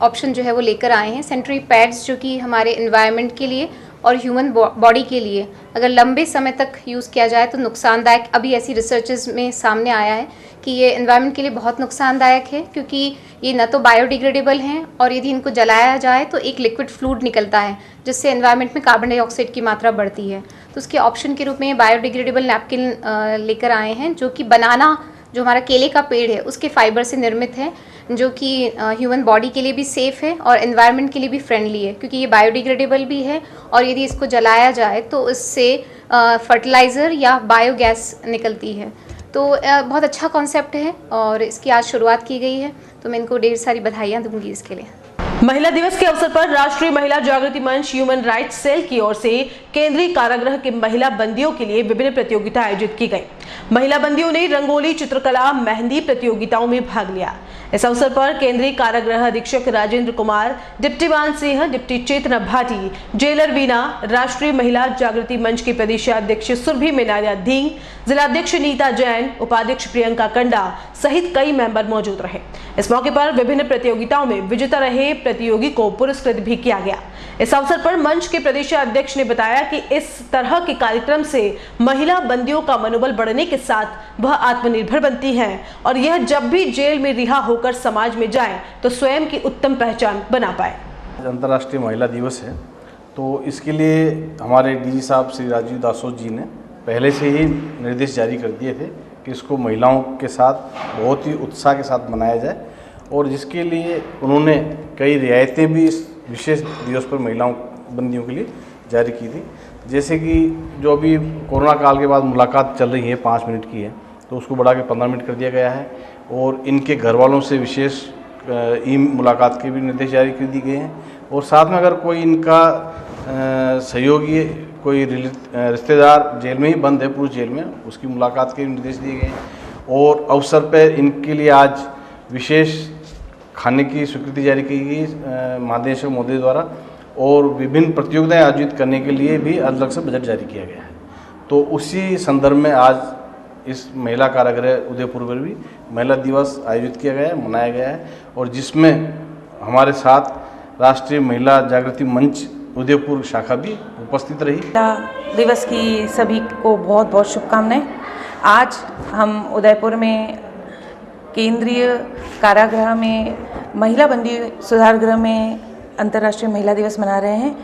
ऑप्शन जो है वो लेकर आए हैं। सैनिटरी पैड्स जो कि हमारे एनवायरनमेंट के लिए और ह्यूमन बॉडी के लिए अगर लंबे समय तक यूज़ किया जाए तो नुकसानदायक, अभी ऐसी रिसर्चेस में सामने आया है कि ये एनवायरनमेंट के लिए बहुत नुकसानदायक है, क्योंकि ये न तो बायोडिग्रेडेबल हैं और यदि इनको जलाया जाए तो एक लिक्विड फ्लूइड निकलता है जिससे एनवायरनमेंट में कार्बन डाइऑक्साइड की मात्रा बढ़ती है। तो उसके ऑप्शन के रूप में बायोडिग्रेडेबल नैपकिन लेकर आए हैं, जो कि बनाना, जो हमारा केले का पेड़ है उसके फाइबर से निर्मित है, जो कि ह्यूमन बॉडी के लिए भी सेफ़ है और एनवायरनमेंट के लिए भी फ्रेंडली है, क्योंकि ये बायोडिग्रेडेबल भी है और यदि इसको जलाया जाए तो इससे फर्टिलाइज़र या बायोगैस निकलती है। तो बहुत अच्छा कॉन्सेप्ट है और इसकी आज शुरुआत की गई है, तो मैं इनको ढेर सारी बधाइयाँ दूंगी इसके लिए। महिला दिवस के अवसर पर राष्ट्रीय महिला जागृति मंच ह्यूमन राइट्स सेल की ओर से केंद्रीय कारागृह के महिला बंदियों के लिए विभिन्न प्रतियोगिता आयोजित की गई। महिला बंदियों ने रंगोली, चित्रकला, मेहंदी प्रतियोगिताओं में भाग लिया। इस अवसर पर केंद्रीय कारागृह अधीक्षक राजेंद्र कुमार, डिप्टी बान सिंह, डिप्टी चेतना भाटी, जेलर वीना, राष्ट्रीय महिला जागृति मंच की प्रदेशाध्यक्ष सुरभि मेनारिया धींग, जिलाध्यक्ष नीता जैन, उपाध्यक्ष प्रियंका कंडा सहित कई मेंबर मौजूद रहे। इस मौके पर विभिन्न प्रतियोगिताओं में विजेता रहे प्रतियोगी को पुरस्कृत भी किया गया। इस अवसर पर मंच के प्रदेशाध्यक्ष ने बताया कि इस तरह के कार्यक्रम से महिला बंदियों का मनोबल बढ़ने के साथ वह आत्मनिर्भर बनती हैं और यह जब भी जेल में रिहा होकर समाज में जाएं तो स्वयं की उत्तम पहचान बना पाए। अंतर्राष्ट्रीय महिला दिवस है, तो इसके लिए हमारे डीजी साहब श्री राजीव दासों जी ने पहले से ही निर्देश जारी कर दिए थे कि इसको महिलाओं के साथ बहुत ही उत्साह के साथ मनाया जाए, और जिसके लिए उन्होंने कई रियायतें भी इस विशेष दिवस पर महिलाओं बंदियों के लिए जारी की थी। जैसे कि जो अभी कोरोना काल के बाद मुलाकात चल रही है 5 मिनट की है, तो उसको बढ़ा के 15 मिनट कर दिया गया है, और इनके घर वालों से विशेष ई मुलाकात के भी निर्देश जारी कर दिए गए हैं। और साथ में अगर कोई इनका सहयोगी, कोई रिश्तेदार जेल में ही बंद है, पुरुष जेल में, उसकी मुलाकात के भी निर्देश दिए गए हैं। और अवसर पर इनके लिए आज विशेष खाने की स्वीकृति जारी की गई महादेश मोदी द्वारा, और विभिन्न प्रतियोगिताएं आयोजित करने के लिए भी अलग से बजट जारी किया गया है। तो उसी संदर्भ में आज इस महिला कारागृह उदयपुर में भी महिला दिवस आयोजित किया गया है, मनाया गया है, और जिसमें हमारे साथ राष्ट्रीय महिला जागृति मंच उदयपुर शाखा भी उपस्थित रही। महिला दिवस की सभी को बहुत बहुत शुभकामनाएं। आज हम उदयपुर में केंद्रीय कारागृह में महिला बंदी सुधार गृह में अंतर्राष्ट्रीय महिला दिवस मना रहे हैं,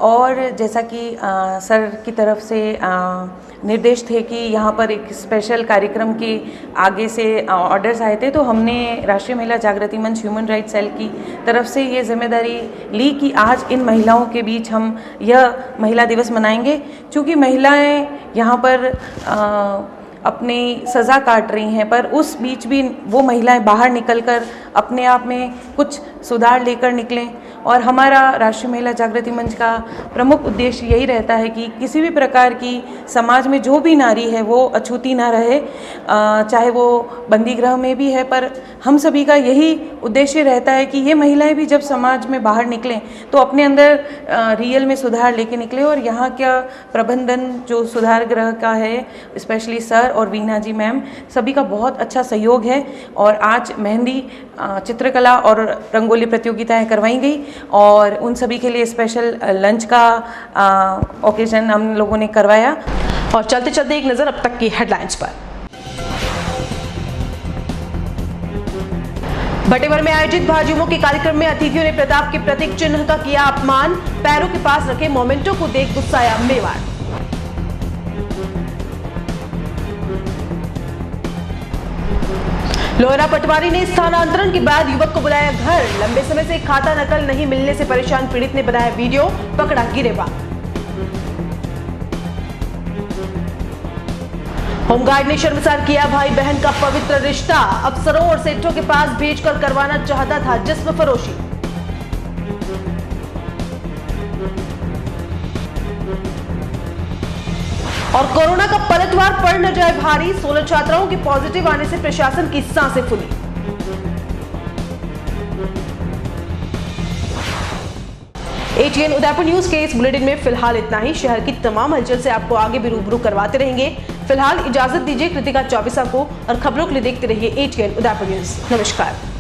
और जैसा कि सर की तरफ से निर्देश थे कि यहाँ पर एक स्पेशल कार्यक्रम के आगे से ऑर्डर्स आए थे, तो हमने राष्ट्रीय महिला जागृति मंच ह्यूमन राइट्स सेल की तरफ से ये जिम्मेदारी ली कि आज इन महिलाओं के बीच हम यह महिला दिवस मनाएंगे। चूँकि महिलाएं यहाँ पर अपनी सज़ा काट रही हैं, पर उस बीच भी वो महिलाएं बाहर निकलकर अपने आप में कुछ सुधार लेकर निकलें। और हमारा राष्ट्रीय महिला जागृति मंच का प्रमुख उद्देश्य यही रहता है कि किसी भी प्रकार की समाज में जो भी नारी है वो अछूती ना रहे, चाहे वो बंदी गृह में भी है, पर हम सभी का यही उद्देश्य रहता है कि ये महिलाएं भी जब समाज में बाहर निकलें तो अपने अंदर रियल में सुधार लेके निकले। और यहाँ का प्रबंधन जो सुधार गृह का है, स्पेशली सर और वीना जी मैम, सभी का बहुत अच्छा सहयोग है। और आज मेहंदी, चित्रकला और रंगोली प्रतियोगिताएं करवाई गई और उन सभी के लिए स्पेशल लंच का ओकेजन हम लोगों ने करवाया। और चलते चलते एक नजर अब तक की हेडलाइंस पर। भटेवर में आयोजित भाजयुमो के कार्यक्रम में अतिथियों ने प्रताप के प्रतीक चिन्ह का किया अपमान, पैरों के पास रखे मोमेंटो को देख गुस्साया मेवाड़। लोहरा पटवारी ने स्थानांतरण के बाद युवक को बुलाया घर, लंबे समय से खाता नकल नहीं मिलने से परेशान पीड़ित ने बनाया वीडियो, पकड़ा गिरेबान। होमगार्ड ने शर्मसार किया भाई बहन का पवित्र रिश्ता, अफसरों और सेठों के पास भेजकर करवाना चाहता था जिस्म फरोशी। और कोरोना का पलटवार पड़ न जाए भारी, 16 छात्राओं के पॉजिटिव आने से प्रशासन की सांसें फूली। ATN उदयपुर न्यूज के इस बुलेटिन में फिलहाल इतना ही। शहर की तमाम हलचल से आपको आगे भी रूबरू करवाते रहेंगे। फिलहाल इजाजत दीजिए कृतिका चौबीसा को और खबरों के लिए देखते रहिए ATN उदयपुर न्यूज। नमस्कार।